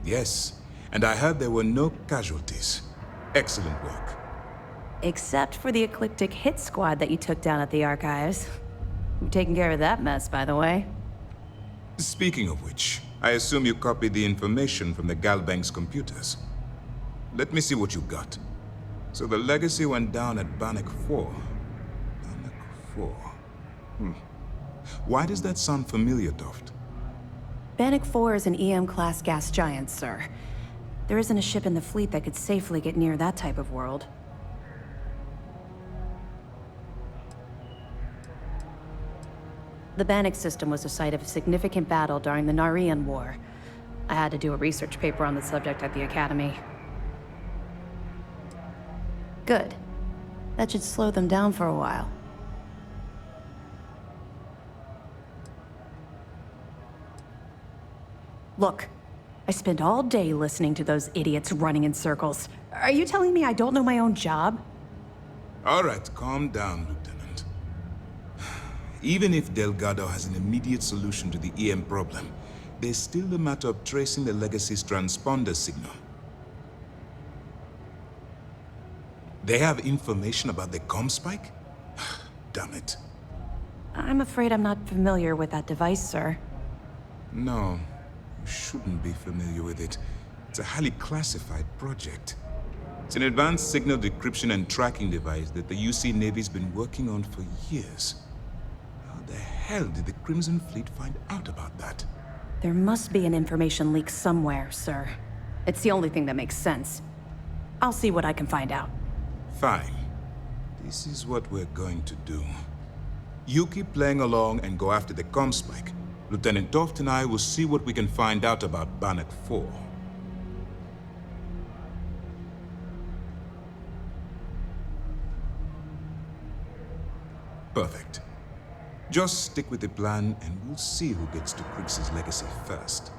Speaker 11: Yes, and I heard there were no casualties. Excellent work.
Speaker 12: Except for the eclectic hit squad that you took down at the archives. I'm taking care of that mess, by the way.
Speaker 11: Speaking of which, I assume you copied the information from the Galbank's computers. Let me see what you got. So the legacy went down at Bannock 4. Bannock 4. Why does that sound familiar, Toft?
Speaker 12: Bannock 4 is an EM-class gas giant, sir. There isn't a ship in the fleet that could safely get near that type of world. The Bannock system was the site of a significant battle during the Narian War. I had to do a research paper on the subject at the Academy. Good. That should slow them down for a while. Look, I spent all day listening to those idiots running in circles. Are you telling me I don't know my own job?
Speaker 11: All right, calm down, Lieutenant. Even if Delgado has an immediate solution to the EM problem, there's still the matter of tracing the Legacy's transponder signal. They have information about the comm spike? Damn it.
Speaker 12: I'm afraid I'm not familiar with that device, sir.
Speaker 11: No, you shouldn't be familiar with it. It's a highly classified project. It's an advanced signal decryption and tracking device that the UC Navy's been working on for years. How the hell did the Crimson Fleet find out about that?
Speaker 12: There must be an information leak somewhere, sir. It's the only thing that makes sense. I'll see what I can find out.
Speaker 11: Fine. This is what we're going to do. You keep playing along and go after the comm spike. Lieutenant Toft and I will see what we can find out about Bannock 4. Perfect. Just stick with the plan, and we'll see who gets to Krix's legacy first.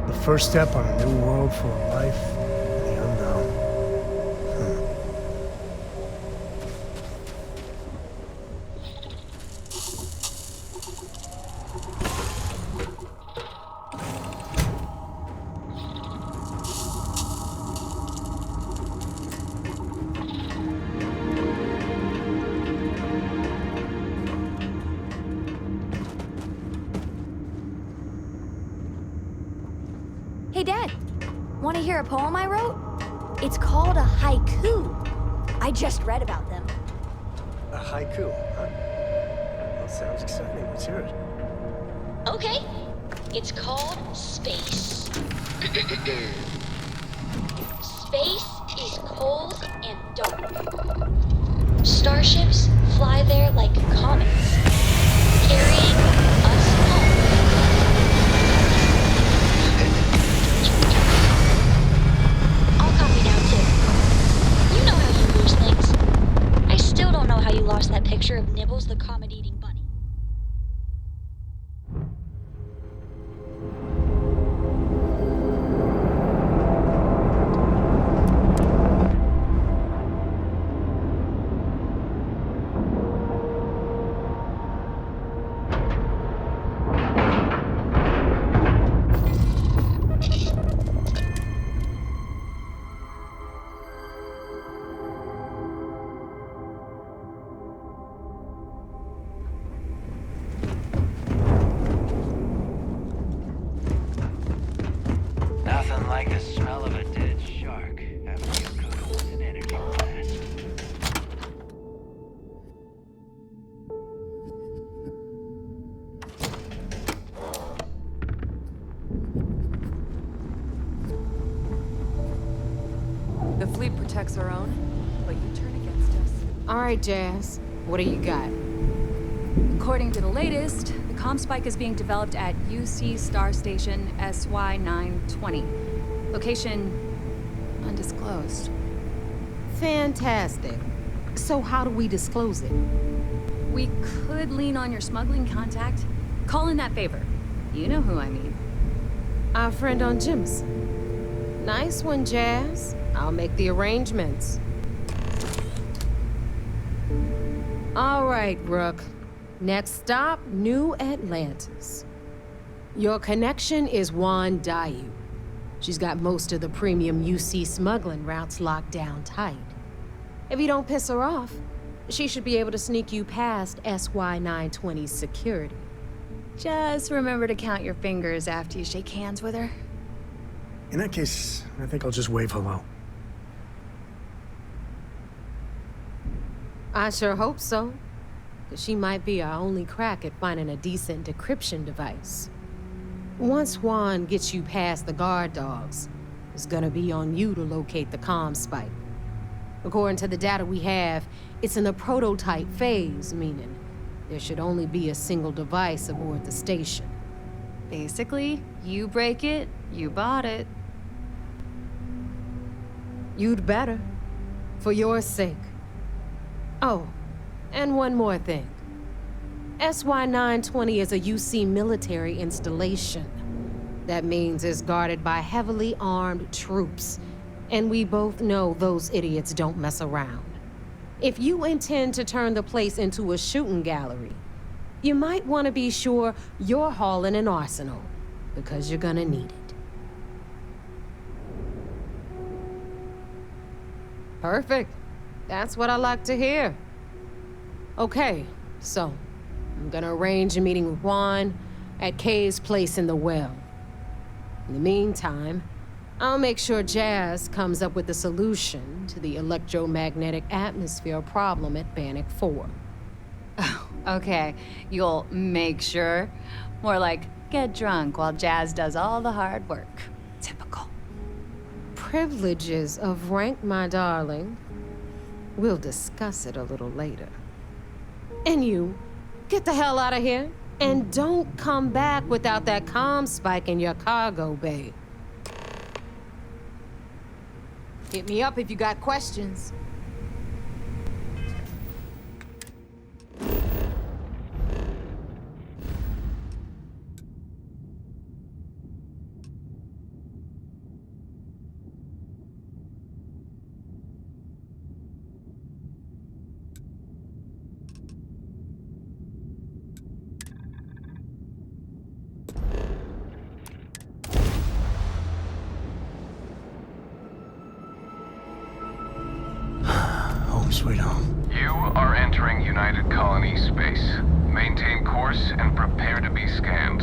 Speaker 2: The first step on a new world full of life and the unknown.
Speaker 8: Hey, Dad, want to hear a poem I wrote? It's called a haiku. I just read about them.
Speaker 2: A haiku, huh? That sounds exciting. Let's hear it.
Speaker 5: Okay. It's called space. Space is cold and dark. Starships fly there like comets, carrying us home. I'll copy down too. You know how you lose things. I still don't know how you lost that picture of Nibbles the comet-eating bunny.
Speaker 9: Nothing like the smell of a dead shark after you cook with an energy blast.
Speaker 7: The fleet protects our own, but you turn against us.
Speaker 23: All right, Jazz. What do you got?
Speaker 16: According to the latest, the comm spike is being developed at UC Star Station SY-920. Location undisclosed.
Speaker 23: Fantastic. So how do we disclose it?
Speaker 16: We could lean on your smuggling contact. Call in that favor. You know who I mean.
Speaker 23: Our friend on Jimson. Nice one, Jazz. I'll make the arrangements. All right, Rook. Next stop, New Atlantis. Your connection is Juan Dayu. She's got most of the premium UC smuggling routes locked down tight. If you don't piss her off, she should be able to sneak you past SY-920's security.
Speaker 16: Just remember to count your fingers after you shake hands with her.
Speaker 2: In that case, I think I'll just wave hello.
Speaker 23: I sure hope so. 'Cause she might be our only crack at finding a decent decryption device. Once Juan gets you past the guard dogs, it's gonna be on you to locate the comm spike. According to the data we have, it's in the prototype phase, meaning there should only be a single device aboard the station.
Speaker 16: Basically, you break it, you bought it.
Speaker 23: You'd better. For your sake. Oh, and one more thing. SY-920 is a UC military installation. That means it's guarded by heavily armed troops. And we both know those idiots don't mess around. If you intend to turn the place into a shooting gallery, you might want to be sure you're hauling an arsenal, because you're gonna need it. Perfect. That's what I like to hear. Okay, so I'm gonna arrange a meeting with Juan at Kay's place in the well. In the meantime, I'll make sure Jazz comes up with a solution to the electromagnetic atmosphere problem at Bannock 4.
Speaker 16: Okay, you'll make sure. More like, get drunk while Jazz does all the hard work. Typical.
Speaker 23: Privileges of rank, my darling. We'll discuss it a little later. And you, get the hell out of here. And don't come back without that comm spike in your cargo bay.
Speaker 13: Hit me up if you got questions.
Speaker 2: Sweet home.
Speaker 21: You are entering United Colony space. Maintain course and prepare to be scanned.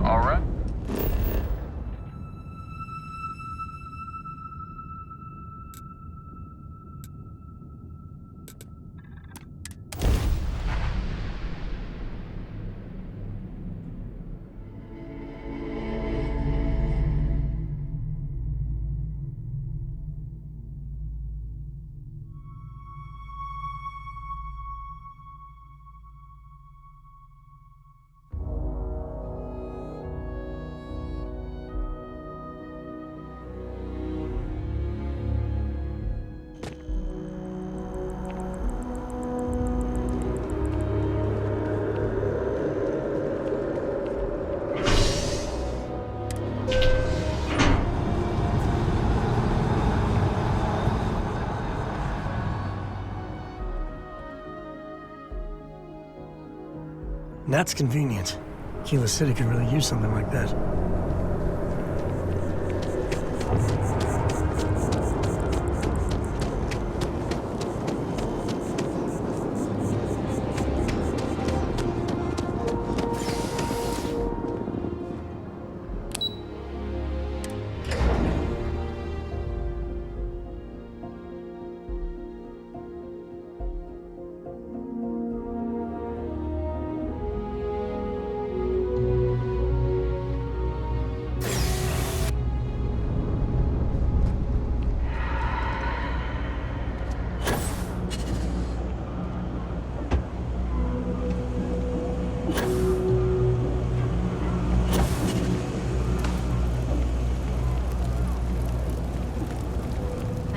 Speaker 21: All right.
Speaker 2: That's convenient. Kila City could really use something like that.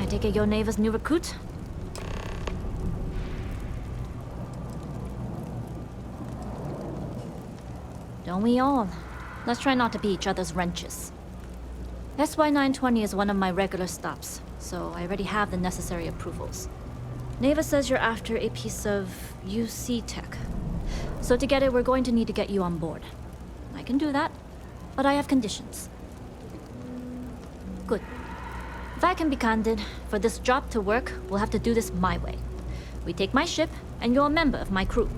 Speaker 5: Take it your neighbor's new recruit? Don't we all? Let's try not to be each other's wrenches. SY920 is one of my regular stops, so I already have the necessary approvals. Neva says you're after a piece of UC tech. So to get it, we're going to need to get you on board. I can do that, but I have conditions. Good. If I can be candid, for this job to work, we'll have to do this my way. We take my ship, and you're a member of my crew.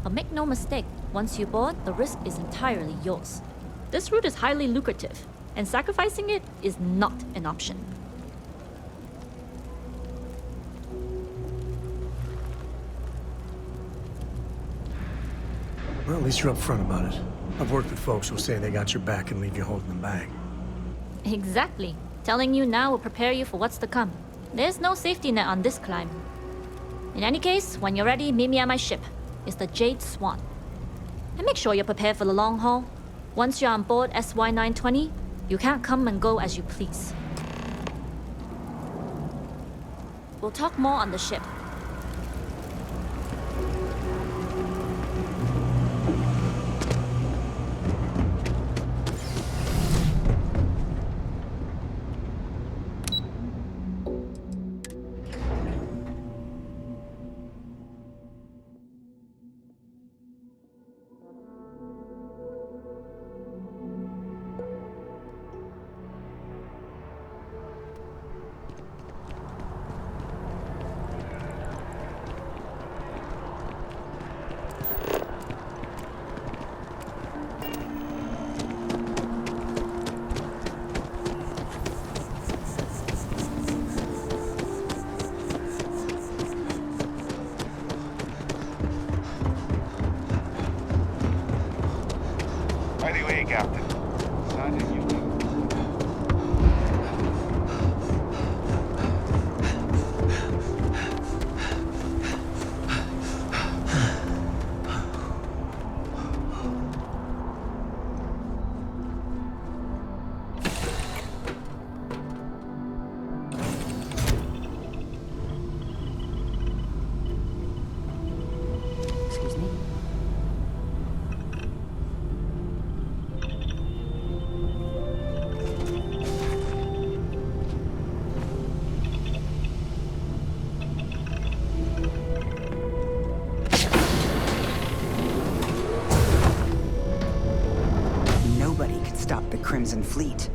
Speaker 5: But make no mistake, once you board, the risk is entirely yours. This route is highly lucrative, and sacrificing it is not an option.
Speaker 2: Well, at least you're upfront about it. I've worked with folks who'll say they got your back and leave you holding them back.
Speaker 5: Exactly. Telling you now will prepare you for what's to come. There's no safety net on this climb. In any case, when you're ready, meet me at my ship. It's the Jade Swan. And make sure you're prepared for the long haul. Once you're on board SY920, you can't come and go as you please. We'll talk more on the ship.
Speaker 15: citizens and fleet.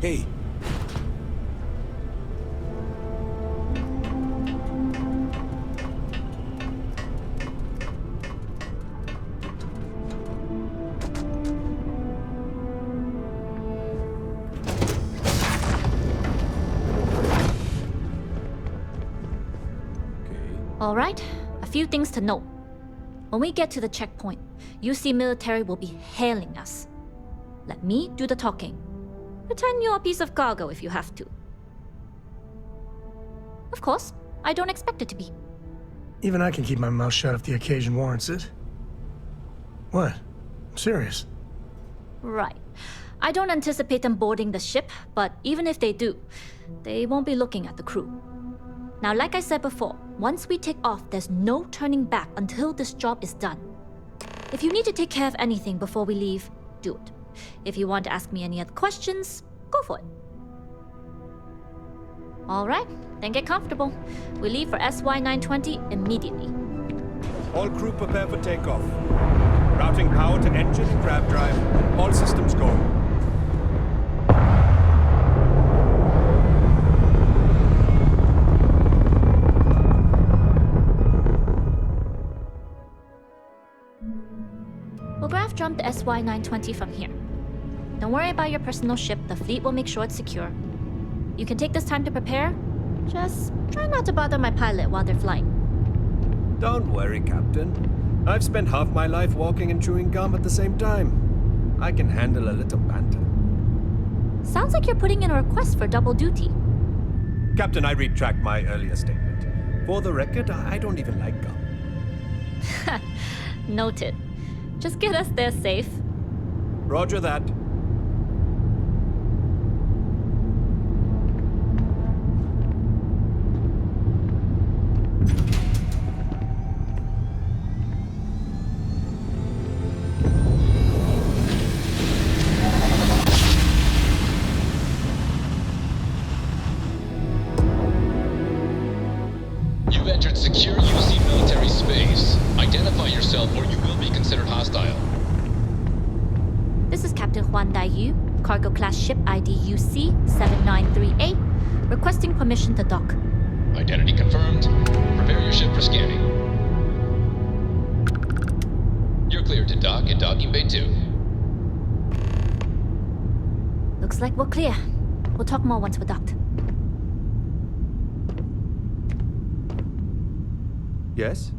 Speaker 1: Hey.
Speaker 5: All right, a few things to note. When we get to the checkpoint, UC military will be hailing us. Let me do the talking. Pretend you're a piece of cargo if you have to. Of course, I don't expect it to be.
Speaker 2: Even I can keep my mouth shut if the occasion warrants it. What? I'm serious.
Speaker 5: Right. I don't anticipate them boarding the ship, but even if they do, they won't be looking at the crew. Now, like I said before, once we take off, there's no turning back until this job is done. If you need to take care of anything before we leave, do it. If you want to ask me any other questions, go for it. All right, then get comfortable. We leave for SY-920 immediately.
Speaker 17: All crew prepare for takeoff. Routing power to engine and grab drive. All systems go.
Speaker 5: We'll graph jump the SY-920 from here. Don't worry about your personal ship, the fleet will make sure it's secure. You can take this time to prepare. Just try not to bother my pilot while they're flying.
Speaker 17: Don't worry, Captain. I've spent half my life walking and chewing gum at the same time. I can handle a little banter.
Speaker 5: Sounds like you're putting in a request for double duty.
Speaker 17: Captain, I retract my earlier statement. For the record, I don't even like gum.
Speaker 5: Noted. Just get us there safe.
Speaker 17: Roger that.
Speaker 18: You've entered secure UC military space. Identify yourself or you will be considered hostile.
Speaker 5: This is Captain Huan Daiyu, cargo class ship ID UC-793A, requesting permission to dock.
Speaker 18: Identity confirmed. Prepare your ship for scanning. You're cleared to dock at docking bay 2.
Speaker 5: Looks like we're clear. We'll talk more once we're docked.
Speaker 17: Yes?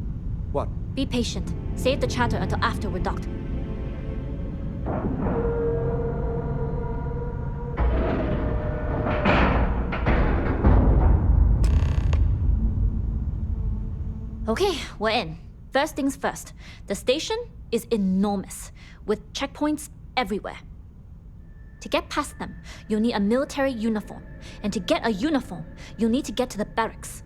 Speaker 17: What?
Speaker 5: Be patient. Save the chatter until after we're docked. Okay, we're in. First things first. The station is enormous, with checkpoints everywhere. To get past them, you'll need a military uniform. And to get a uniform, you'll need to get to the barracks.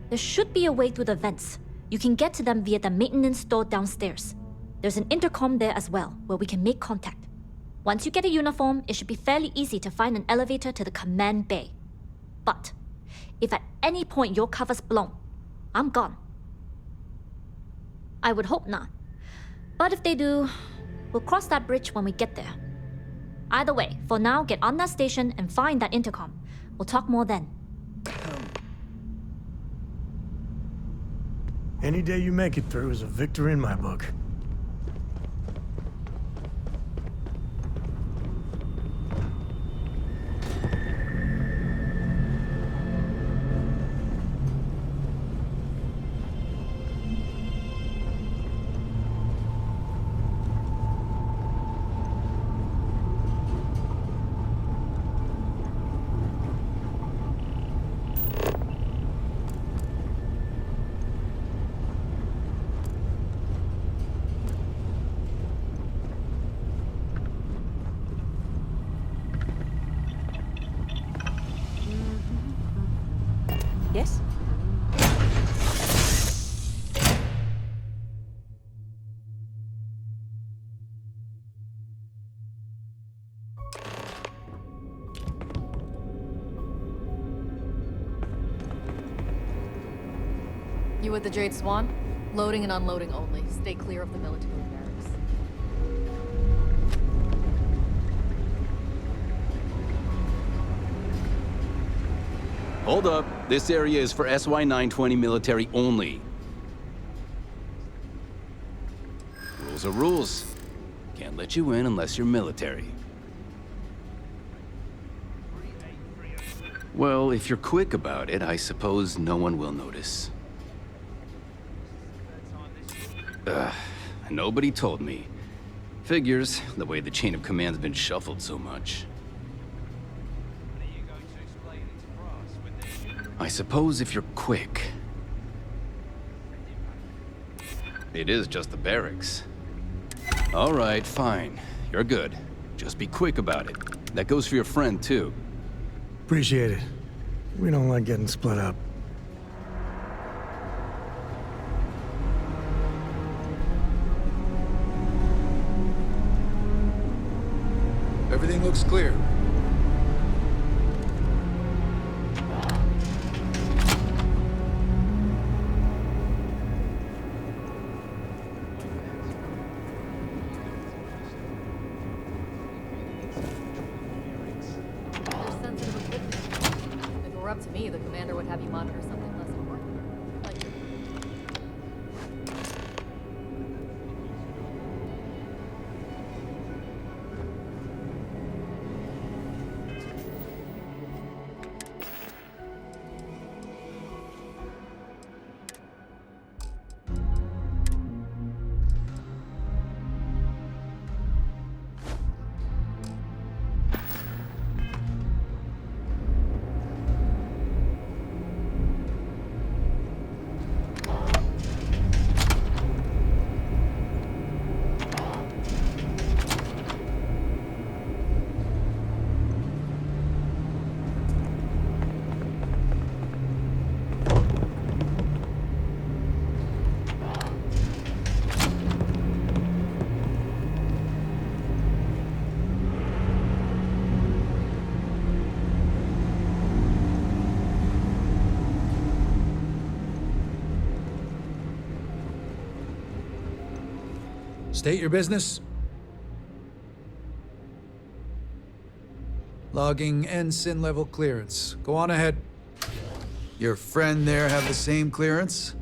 Speaker 5: There should be a way through the vents. You can get to them via the maintenance store downstairs. There's an intercom there as well, where we can make contact. Once you get a uniform, it should be fairly easy to find an elevator to the command bay. But if at any point your cover's blown, I'm gone. I would hope not. But if they do, we'll cross that bridge when we get there. Either way, for now, get on that station and find that intercom. We'll talk more then.
Speaker 2: Any day you make it through is a victory in my book.
Speaker 4: with the Jade Swan? Loading and unloading only. Stay clear of the military barracks.
Speaker 15: Hold up. This area is for SY-920 military only. Rules are rules. Can't let you in unless you're military. Well, if you're quick about it, I suppose no one will notice. Nobody told me. Figures, the way the chain of command's been shuffled so much. I suppose if you're quick. It is just the barracks. All right, fine. You're good. Just be quick about it. That goes for your friend, too.
Speaker 2: Appreciate it. We don't like getting split up.
Speaker 1: Everything looks clear.
Speaker 4: Up to me, the commander would have you monitor something less important. Like
Speaker 1: State your business. Logging ensign level clearance. Go on ahead. Your friend there have the same clearance?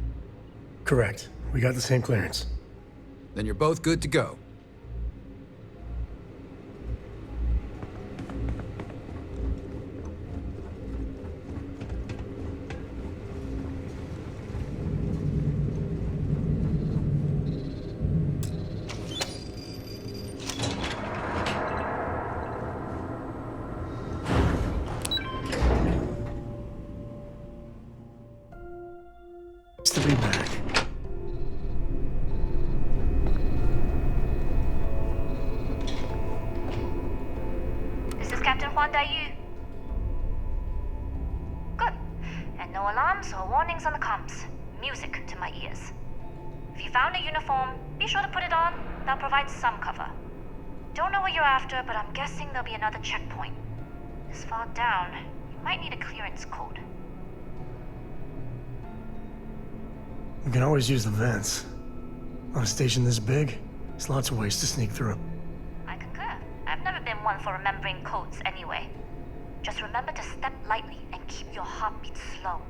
Speaker 2: Correct. We got the same clearance.
Speaker 1: Then you're both good to go.
Speaker 2: To be back.
Speaker 19: This is Captain Huan Daiyu. Good. And no alarms or warnings on the comms. Music to my ears. If you found a uniform, be sure to put it on. That'll provide some cover. Don't know what you're after, but I'm guessing there'll be another checkpoint. This far down, you might need a clearance code.
Speaker 2: We can always use the vents. On a station this big, there's lots of ways to sneak through.
Speaker 19: I concur. I've never been one for remembering codes anyway. Just remember to step lightly and keep your heartbeat slow.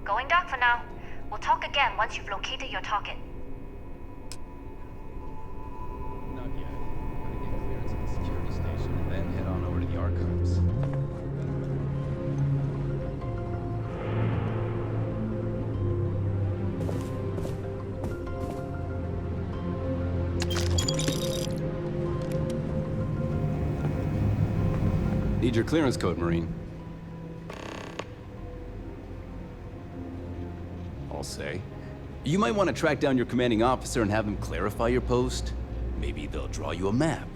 Speaker 19: Going dark for now. We'll talk again once you've located your target.
Speaker 15: Not yet. Gotta get clearance at the security station and then head on over to the archives. Need your clearance code, Marine. I'll say. You might want to track down your commanding officer and have him clarify your post. Maybe they'll draw you a map.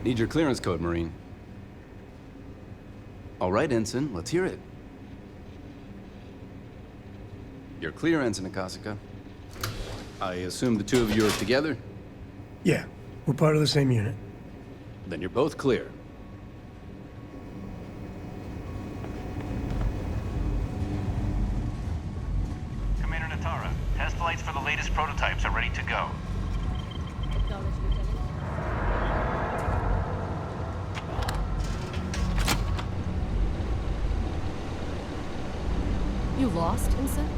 Speaker 15: Need your clearance code, Marine. All right, Ensign, let's hear it. You're clear, Ensign Akasaka. I assume the two of you are together?
Speaker 2: Yeah, we're part of the same unit.
Speaker 15: Then you're both clear.
Speaker 9: Commander Natara, test flights for the latest prototypes are ready to go.
Speaker 16: You lost, Ensign?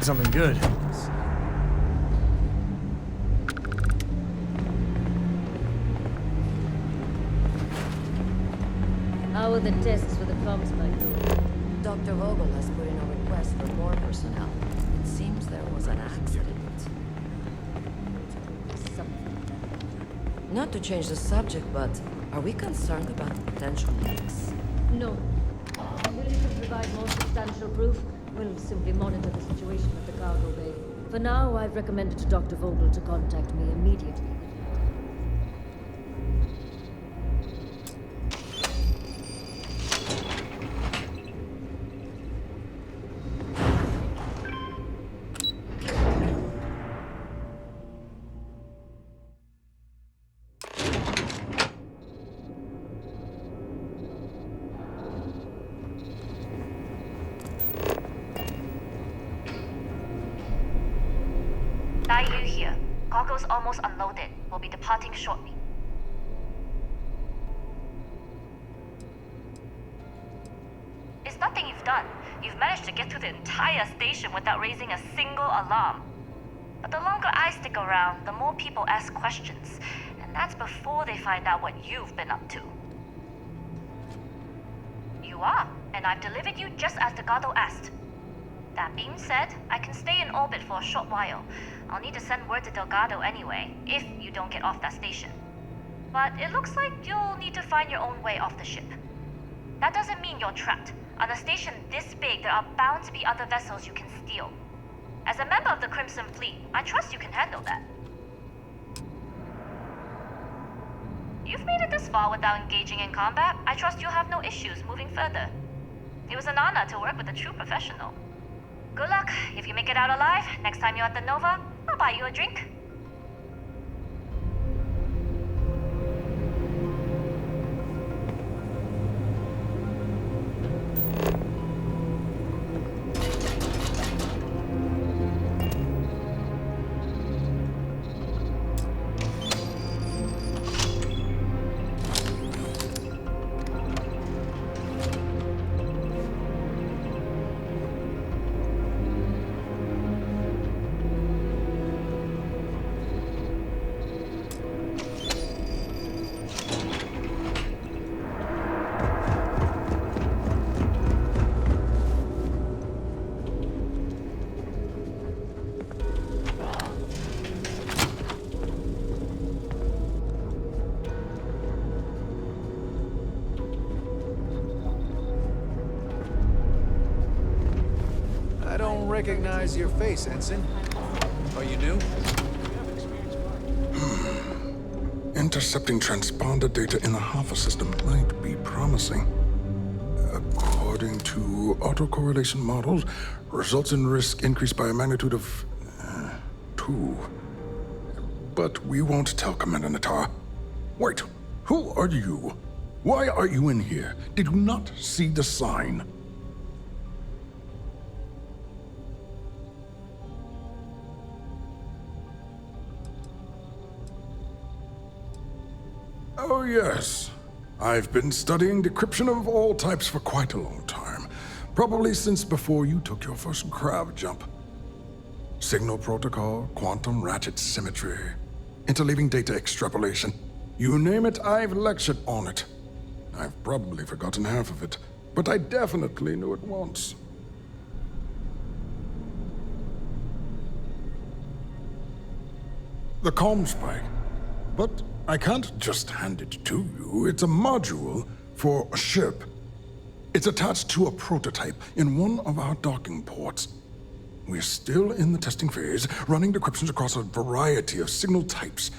Speaker 2: Something good.
Speaker 6: How are the tests for the comms mic?
Speaker 14: Dr. Vogel has put in a request for more personnel. It seems there was an accident. Not to change the subject, but are we concerned about potential leaks?
Speaker 6: No. I'm willing to provide more substantial proof. We'll simply monitor the situation at the cargo bay. For now, I've recommended to Dr. Vogel to contact me immediately.
Speaker 19: Daiyu here. Cargo's almost unloaded. We'll be departing shortly. It's nothing you've done. You've managed to get through the entire station without raising a single alarm. But the longer I stick around, the more people ask questions. And that's before they find out what you've been up to. You are, and I've delivered you just as Delgado asked. That being said, I can stay in orbit for a short while. I'll need to send word to Delgado anyway, if you don't get off that station. But it looks like you'll need to find your own way off the ship. That doesn't mean you're trapped. On a station this big, there are bound to be other vessels you can steal. As a member of the Crimson Fleet, I trust you can handle that. You've made it this far without engaging in combat. I trust you'll have no issues moving further. It was an honor to work with a true professional. Good luck. If you make it out alive, next time you're at the Nova, I'll buy you a drink.
Speaker 1: recognize your face, Ensign. Are you new?
Speaker 10: Intercepting transponder data in the Alpha system might be promising. According to autocorrelation models, results in risk increased by a magnitude of 2. But we won't tell Commander Natar. Wait, who are you? Why are you in here? Did you not see the sign? Oh, yes. I've been studying decryption of all types for quite a long time. Probably since before you took your first crab jump. Signal protocol, quantum ratchet symmetry, interleaving data extrapolation. You name it, I've lectured on it. I've probably forgotten half of it, but I definitely knew it once. The comm spike. But I can't just hand it to you. It's a module for a ship. It's attached to a prototype in one of our docking ports. We're still in the testing phase, running decryptions across a variety of signal types,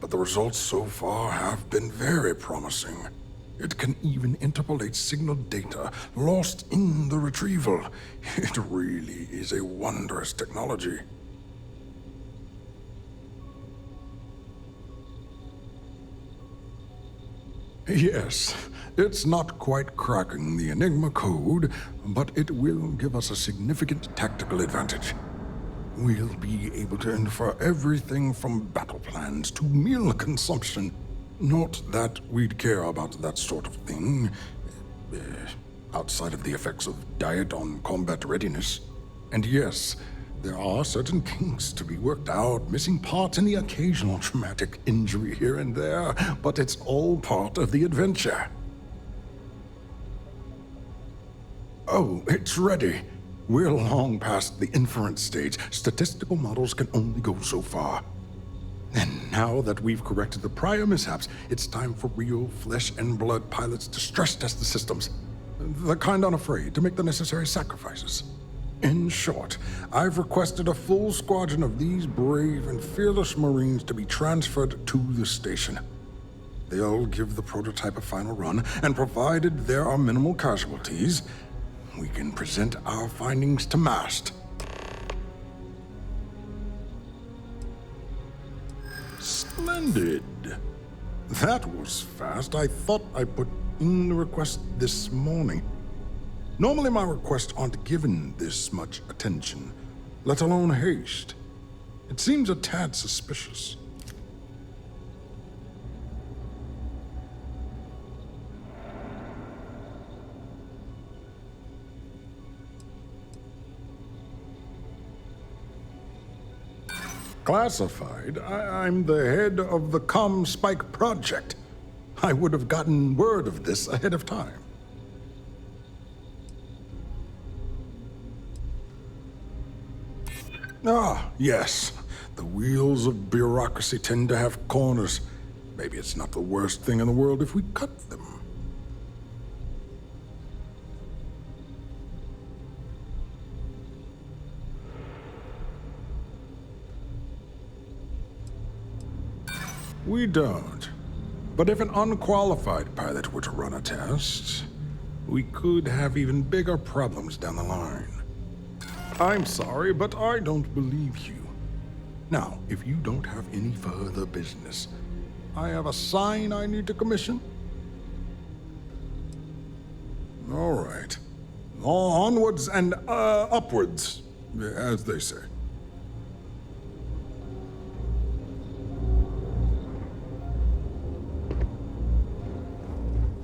Speaker 10: but the results so far have been very promising. It can even interpolate signal data lost in the retrieval. It really is a wondrous technology. Yes, it's not quite cracking the Enigma code, but it will give us a significant tactical advantage. We'll be able to infer everything from battle plans to meal consumption. Not that we'd care about that sort of thing, outside of the effects of diet on combat readiness. And yes, there are certain kinks to be worked out, missing parts and the occasional traumatic injury here and there, but it's all part of the adventure. Oh, it's ready. We're long past the inference stage. Statistical models can only go so far. And now that we've corrected the prior mishaps, it's time for real flesh and blood pilots to stress test the systems. The kind unafraid to make the necessary sacrifices. In short, I've requested a full squadron of these brave and fearless Marines to be transferred to the station. They'll give the prototype a final run, and provided there are minimal casualties, we can present our findings to MAST. Splendid. That was fast. I thought I put in the request this morning. Normally my requests aren't given this much attention, let alone haste. It seems a tad suspicious. Classified? I'm the head of the ComSpike project. I would have gotten word of this ahead of time. Ah, yes. The wheels of bureaucracy tend to have corners. Maybe it's not the worst thing in the world if we cut them. We don't. But if an unqualified pilot were to run a test, we could have even bigger problems down the line. I'm sorry, but I don't believe you. Now, if you don't have any further business, I have a sign I need to commission. All right. Onwards and upwards, as they say.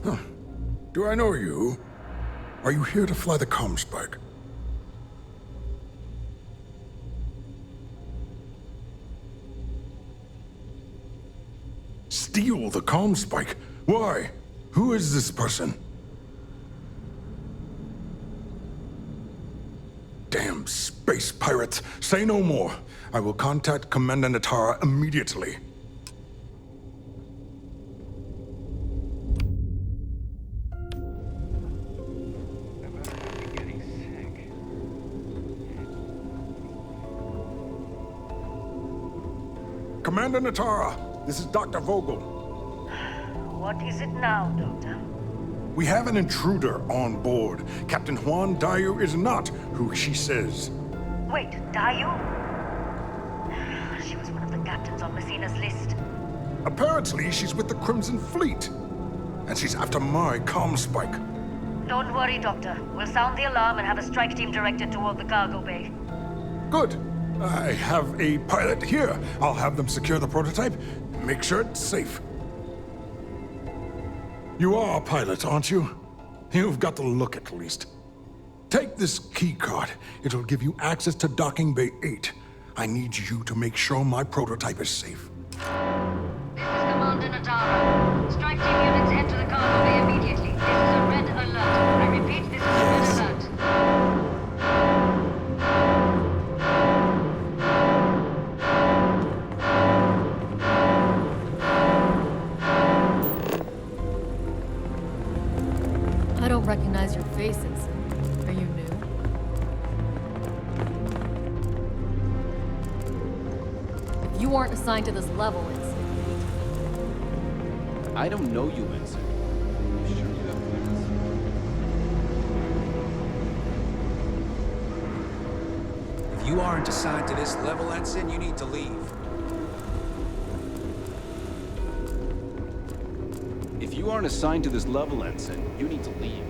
Speaker 10: Huh. Do I know you? Are you here to fly the ComSpike? Steal the ComSpike? Why? Who is this person? Damn space pirates! Say no more. I will contact Commander Natara immediately. Commander Natara, this is Dr. Vogel.
Speaker 19: What is it now, Doctor?
Speaker 10: We have an intruder on board. Captain Juan Dayu is not who she says.
Speaker 19: Wait, Dayu? She was one of the captains on Messina's list.
Speaker 10: Apparently, she's with the Crimson Fleet. And she's after my comm spike.
Speaker 19: Don't worry, Doctor. We'll sound the alarm and have a strike team directed toward the cargo bay.
Speaker 10: Good. I have a pilot here. I'll have them secure the prototype. Make sure it's safe. You are a pilot, aren't you? You've got the look at least. Take this key card. It'll give you access to Docking Bay 8. I need you to make sure my prototype is safe.
Speaker 19: This is Commander Natara. Strike team units head to the cargo bay immediately. This is a red alert. I repeat, this is a red alert.
Speaker 4: I don't recognize your faces. Are you new? If you aren't assigned to this level, it's...
Speaker 15: I don't know you, Ensign. You sure you have clearance?
Speaker 1: If you aren't assigned to this level, Ensign, you need to leave.
Speaker 15: If you aren't assigned to this level, Ensign, you need to leave.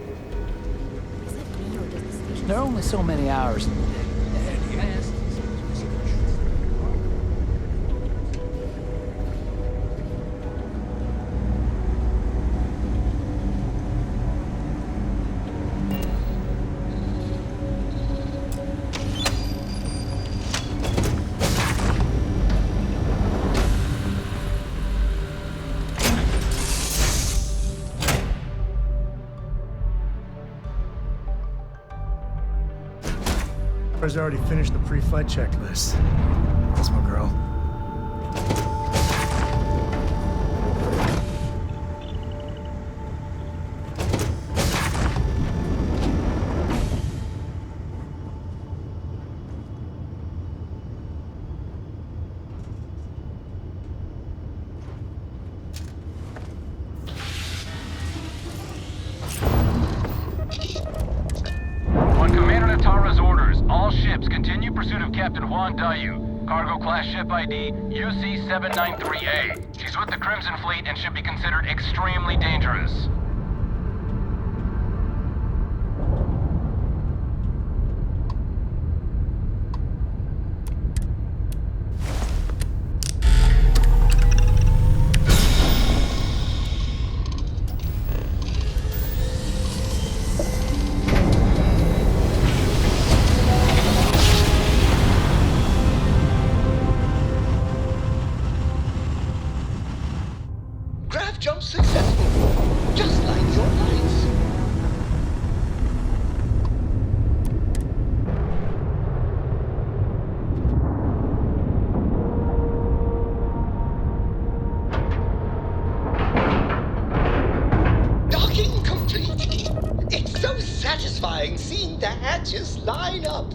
Speaker 4: Is that me or does the station...
Speaker 9: There are only so many hours in the day.
Speaker 2: Has already finished the pre-flight checklist. That's my girl.
Speaker 21: Continue pursuit of Captain Juan Dayu. Cargo class ship ID UC-793A. She's with the Crimson Fleet and should be considered extremely dangerous.
Speaker 3: Jump successful, just like your lights. Docking complete. It's so satisfying seeing the hatches line up.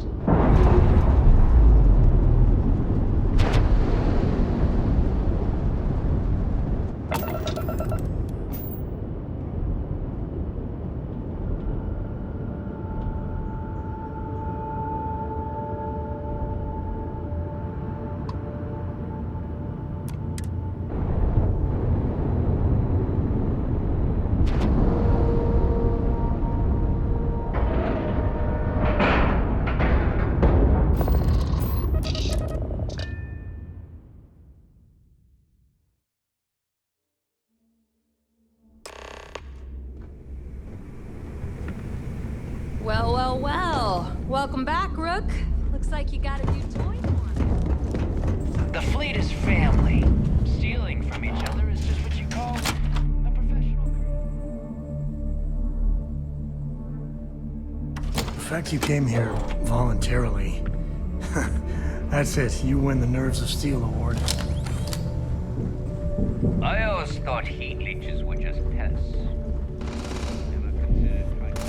Speaker 16: Well, well, well. Welcome back, Rook. Looks like you got a new toy for
Speaker 9: The fleet is family. Stealing from each other is just what you call a professional career.
Speaker 2: The fact you came here voluntarily. That's it. You win the Nerves of Steel award.
Speaker 9: I always thought heat leeches were just pests. Never considered trying to...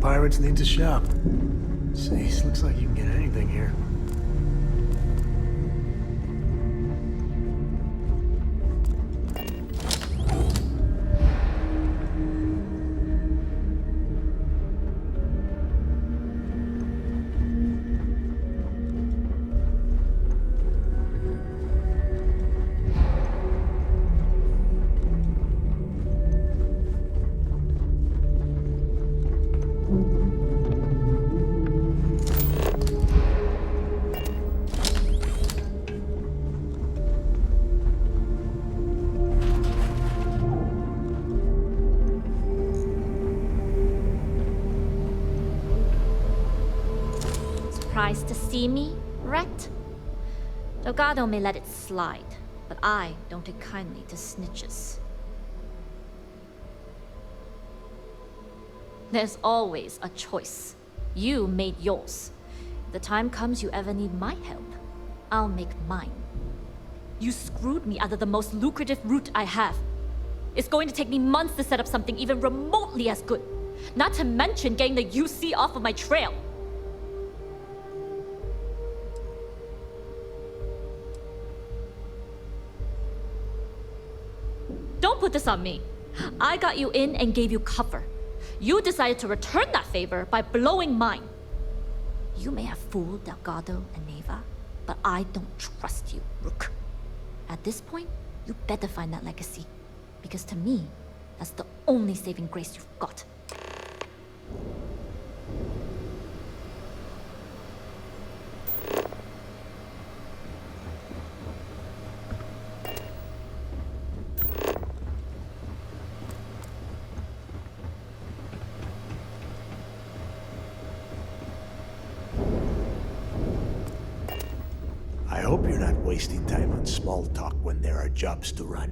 Speaker 2: pirates need to shop. Jeez, looks like you can get anything here.
Speaker 5: Surprised to see me, Rhett? Delgado may let it slide, but I don't take kindly to snitches. There's always a choice. You made yours. If the time comes you ever need my help, I'll make mine. You screwed me out of the most lucrative route I have. It's going to take me months to set up something even remotely as good. Not to mention getting the UC off of my trail. Don't put this on me. I got you in and gave you cover. You decided to return that favor by blowing mine. You may have fooled Delgado and Neva, but I don't trust you, Rook. At this point, you better find that legacy. Because to me, that's the only saving grace you've got.
Speaker 12: I hope you're not wasting time on small talk when there are jobs to run.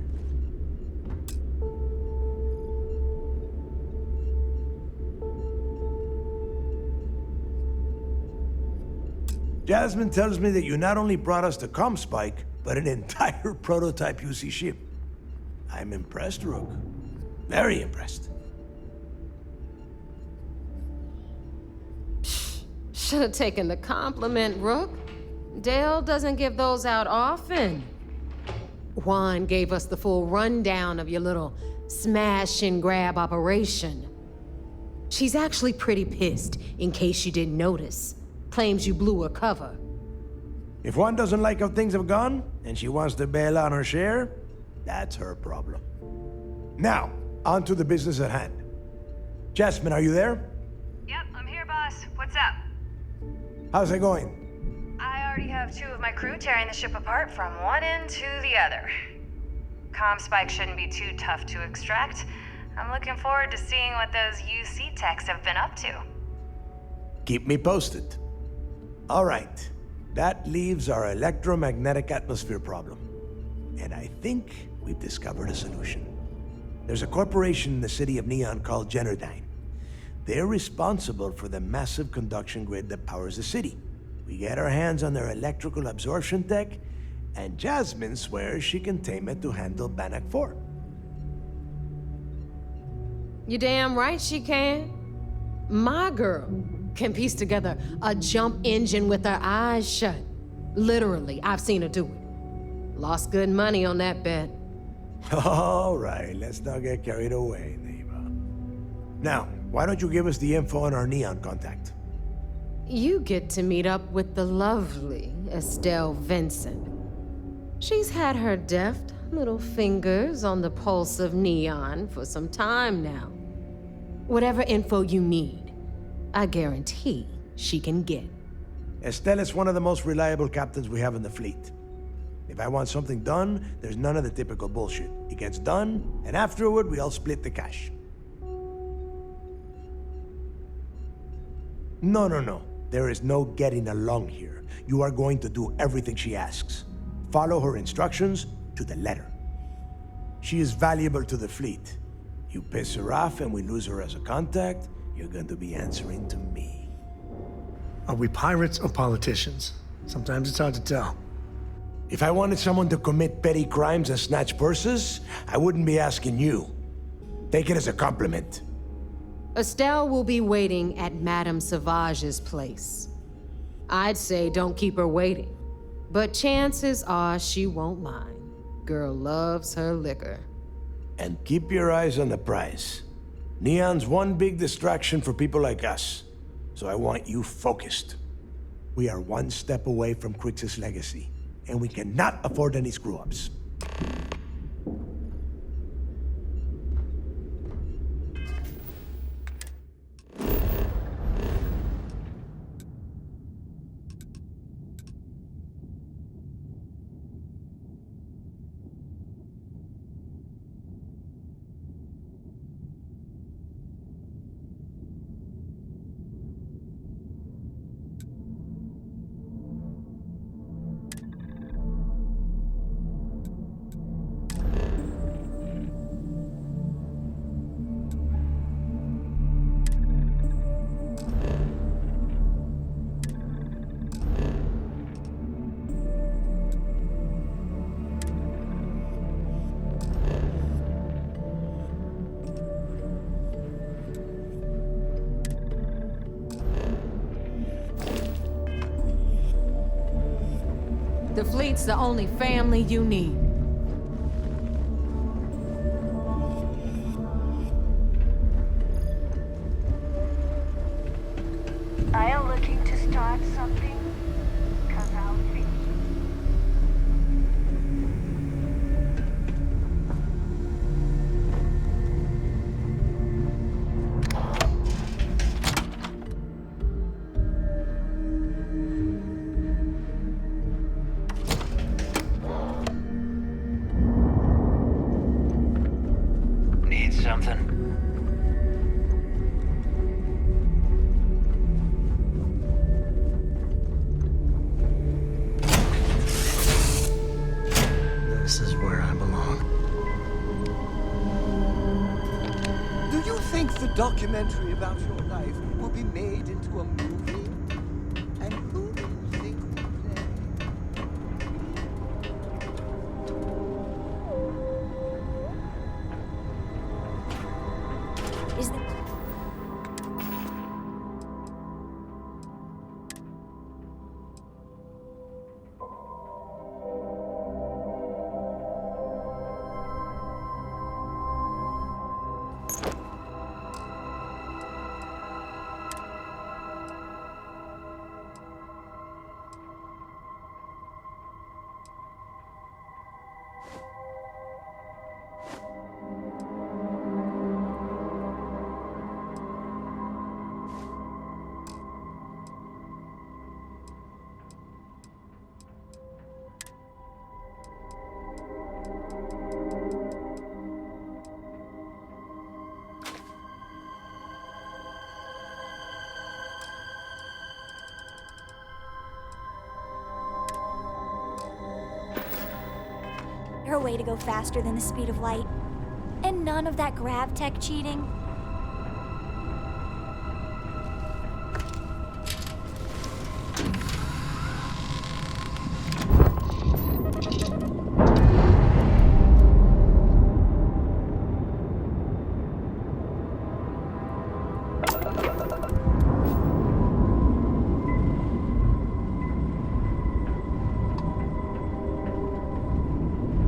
Speaker 12: Jasmine tells me that you not only brought us the comm spike, but an entire prototype UC ship. I'm impressed, Rook. Very impressed.
Speaker 23: Should have taken the compliment, Rook. Dale doesn't give those out often. Juan gave us the full rundown of your little smash and grab operation. She's actually pretty pissed, in case you didn't notice. Claims you blew her cover.
Speaker 12: If Juan doesn't like how things have gone, and she wants to bail on her share, that's her problem. Now, on to the business at hand. Jasmine, are you there?
Speaker 7: Yep, I'm here, boss. What's up?
Speaker 12: How's it going?
Speaker 7: I already have 2 of my crew tearing the ship apart from one end to the other. Comm spike shouldn't be too tough to extract. I'm looking forward to seeing what those UC techs have been up to.
Speaker 12: Keep me posted. All right, that leaves our electromagnetic atmosphere problem. And I think we've discovered a solution. There's a corporation in the city of Neon called Generdyne. They're responsible for the massive conduction grid that powers the city. We get our hands on their electrical absorption tech, and Jasmine swears she can tame it to handle Bannock 4.
Speaker 23: You damn right she can. My girl can piece together a jump engine with her eyes shut. Literally, I've seen her do it. Lost good money on that bet.
Speaker 12: All right, let's not get carried away, Neva. Now, why don't you give us the info on our Neon contact?
Speaker 23: You get to meet up with the lovely Estelle Vincent. She's had her deft little fingers on the pulse of Neon for some time now. Whatever info you need, I guarantee she can get.
Speaker 12: Estelle is one of the most reliable captains we have in the fleet. If I want something done, there's none of the typical bullshit. It gets done, and afterward, we all split the cash. No. There is no getting along here. You are going to do everything she asks. Follow her instructions to the letter. She is valuable to the fleet. You piss her off and we lose her as a contact, you're going to be answering to me.
Speaker 2: Are we pirates or politicians? Sometimes it's hard to tell.
Speaker 12: If I wanted someone to commit petty crimes and snatch purses, I wouldn't be asking you. Take it as a compliment.
Speaker 23: Estelle will be waiting at Madame Sauvage's place. I'd say don't keep her waiting, but chances are she won't mind. Girl loves her liquor.
Speaker 12: And keep your eyes on the prize. Neon's one big distraction for people like us, so I want you focused. We are one step away from Crix's legacy, and we cannot afford any screw-ups.
Speaker 23: The fleet's the only family you need.
Speaker 19: Are you looking to start something? 'Cause I'll be.
Speaker 9: Need something?
Speaker 2: This is where I belong.
Speaker 3: Do you think the documentary about your life will be made into a movie? And who do you think will play?
Speaker 8: Is the... Is there a way to go faster than the speed of light? And none of that grav tech cheating?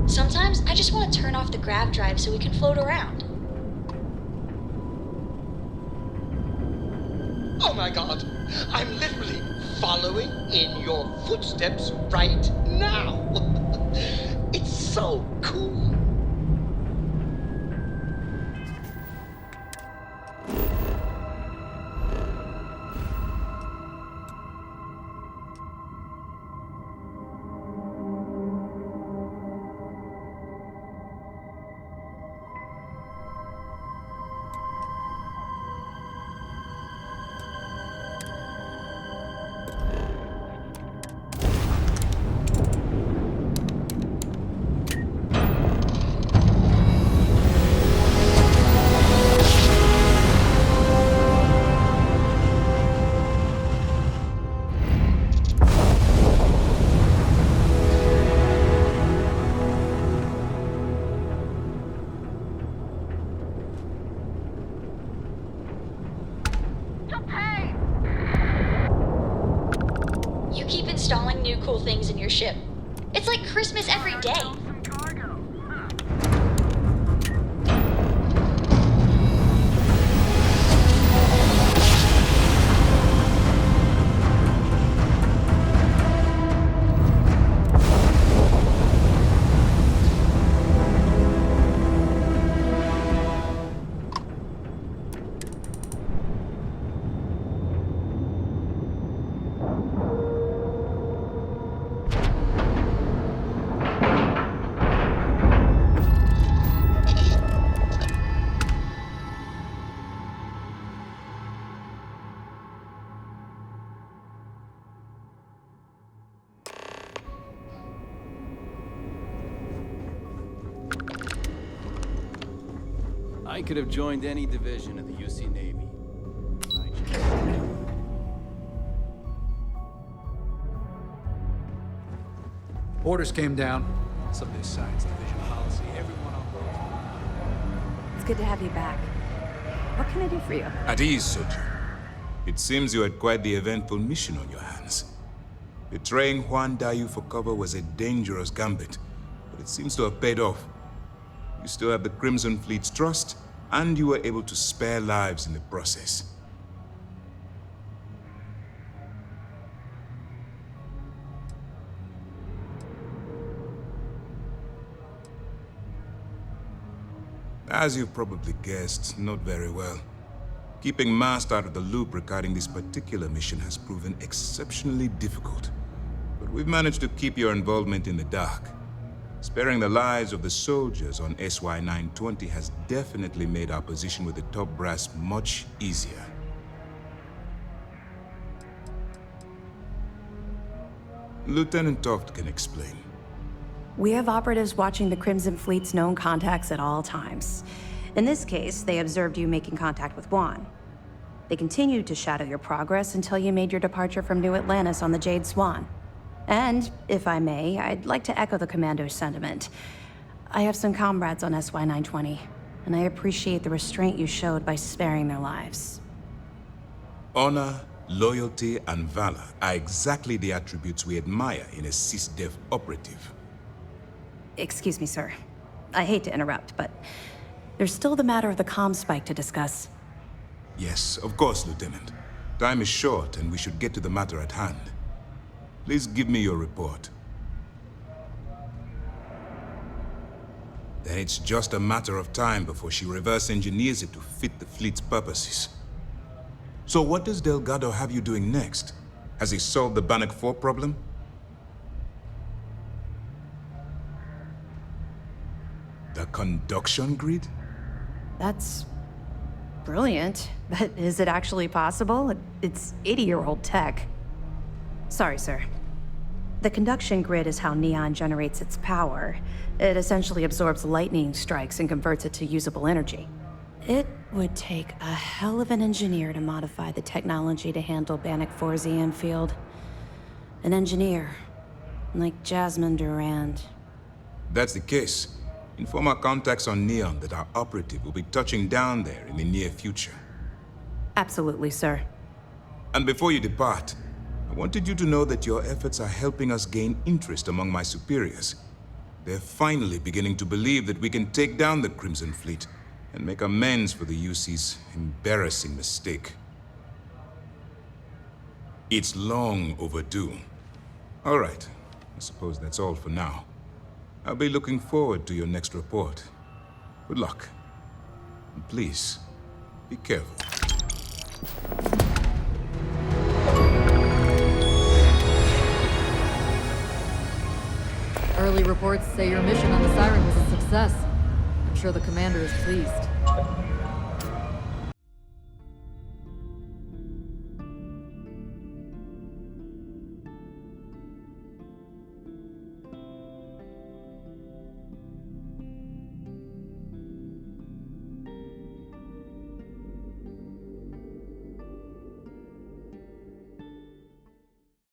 Speaker 11: Sometimes I just want to turn off the grav drive so we can float around.
Speaker 3: Oh my god! I'm literally following in your footsteps right now! It's so cool!
Speaker 11: cool things in your ship. It's like Christmas every day.
Speaker 15: I could have joined any division of the UC Navy.
Speaker 1: Orders came down. Some of this science division policy, everyone on board.
Speaker 13: It's good to have you back. What can I do for you?
Speaker 20: At ease, Soju. It seems you had quite the eventful mission on your hands. Betraying Juan Dayu for cover was a dangerous gambit, but it seems to have paid off. You still have the Crimson Fleet's trust, and you were able to spare lives in the process. As you've probably guessed, not very well. Keeping Mast out of the loop regarding this particular mission has proven exceptionally difficult. But we've managed to keep your involvement in the dark. Sparing the lives of the soldiers on SY-920 has definitely made our position with the top brass much easier. Lieutenant Toft can explain.
Speaker 13: We have operatives watching the Crimson Fleet's known contacts at all times. In this case, they observed you making contact with Juan. They continued to shadow your progress until you made your departure from New Atlantis on the Jade Swan. And, if I may, I'd like to echo the commando's sentiment. I have some comrades on SY-920, and I appreciate the restraint you showed by sparing their lives.
Speaker 20: Honor, loyalty, and valor are exactly the attributes we admire in a SysDef operative.
Speaker 13: Excuse me, sir. I hate to interrupt, but there's still the matter of the comm spike to discuss.
Speaker 20: Yes, of course, Lieutenant. Time is short, and we should get to the matter at hand. Please give me your report. Then it's just a matter of time before she reverse engineers it to fit the fleet's purposes. So what does Delgado have you doing next? Has he solved the Bannock 4 problem? The conduction grid?
Speaker 13: That's brilliant, but is it actually possible? It's 80-year-old tech. Sorry, sir. The conduction grid is how Neon generates its power. It essentially absorbs lightning strikes and converts it to usable energy. It would take a hell of an engineer to modify the technology to handle Bannock 4's EM field. An engineer, like Jasmine Durand.
Speaker 20: That's the case. Inform our contacts on Neon that our operative will be touching down there in the near future.
Speaker 13: Absolutely, sir.
Speaker 20: And before you depart, I wanted you to know that your efforts are helping us gain interest among my superiors. They're finally beginning to believe that we can take down the Crimson Fleet and make amends for the UC's embarrassing mistake. It's long overdue. All right, I suppose that's all for now. I'll be looking forward to your next report. Good luck. And please, be careful.
Speaker 4: Early reports say your mission on the Siren was a success. I'm sure the commander is pleased.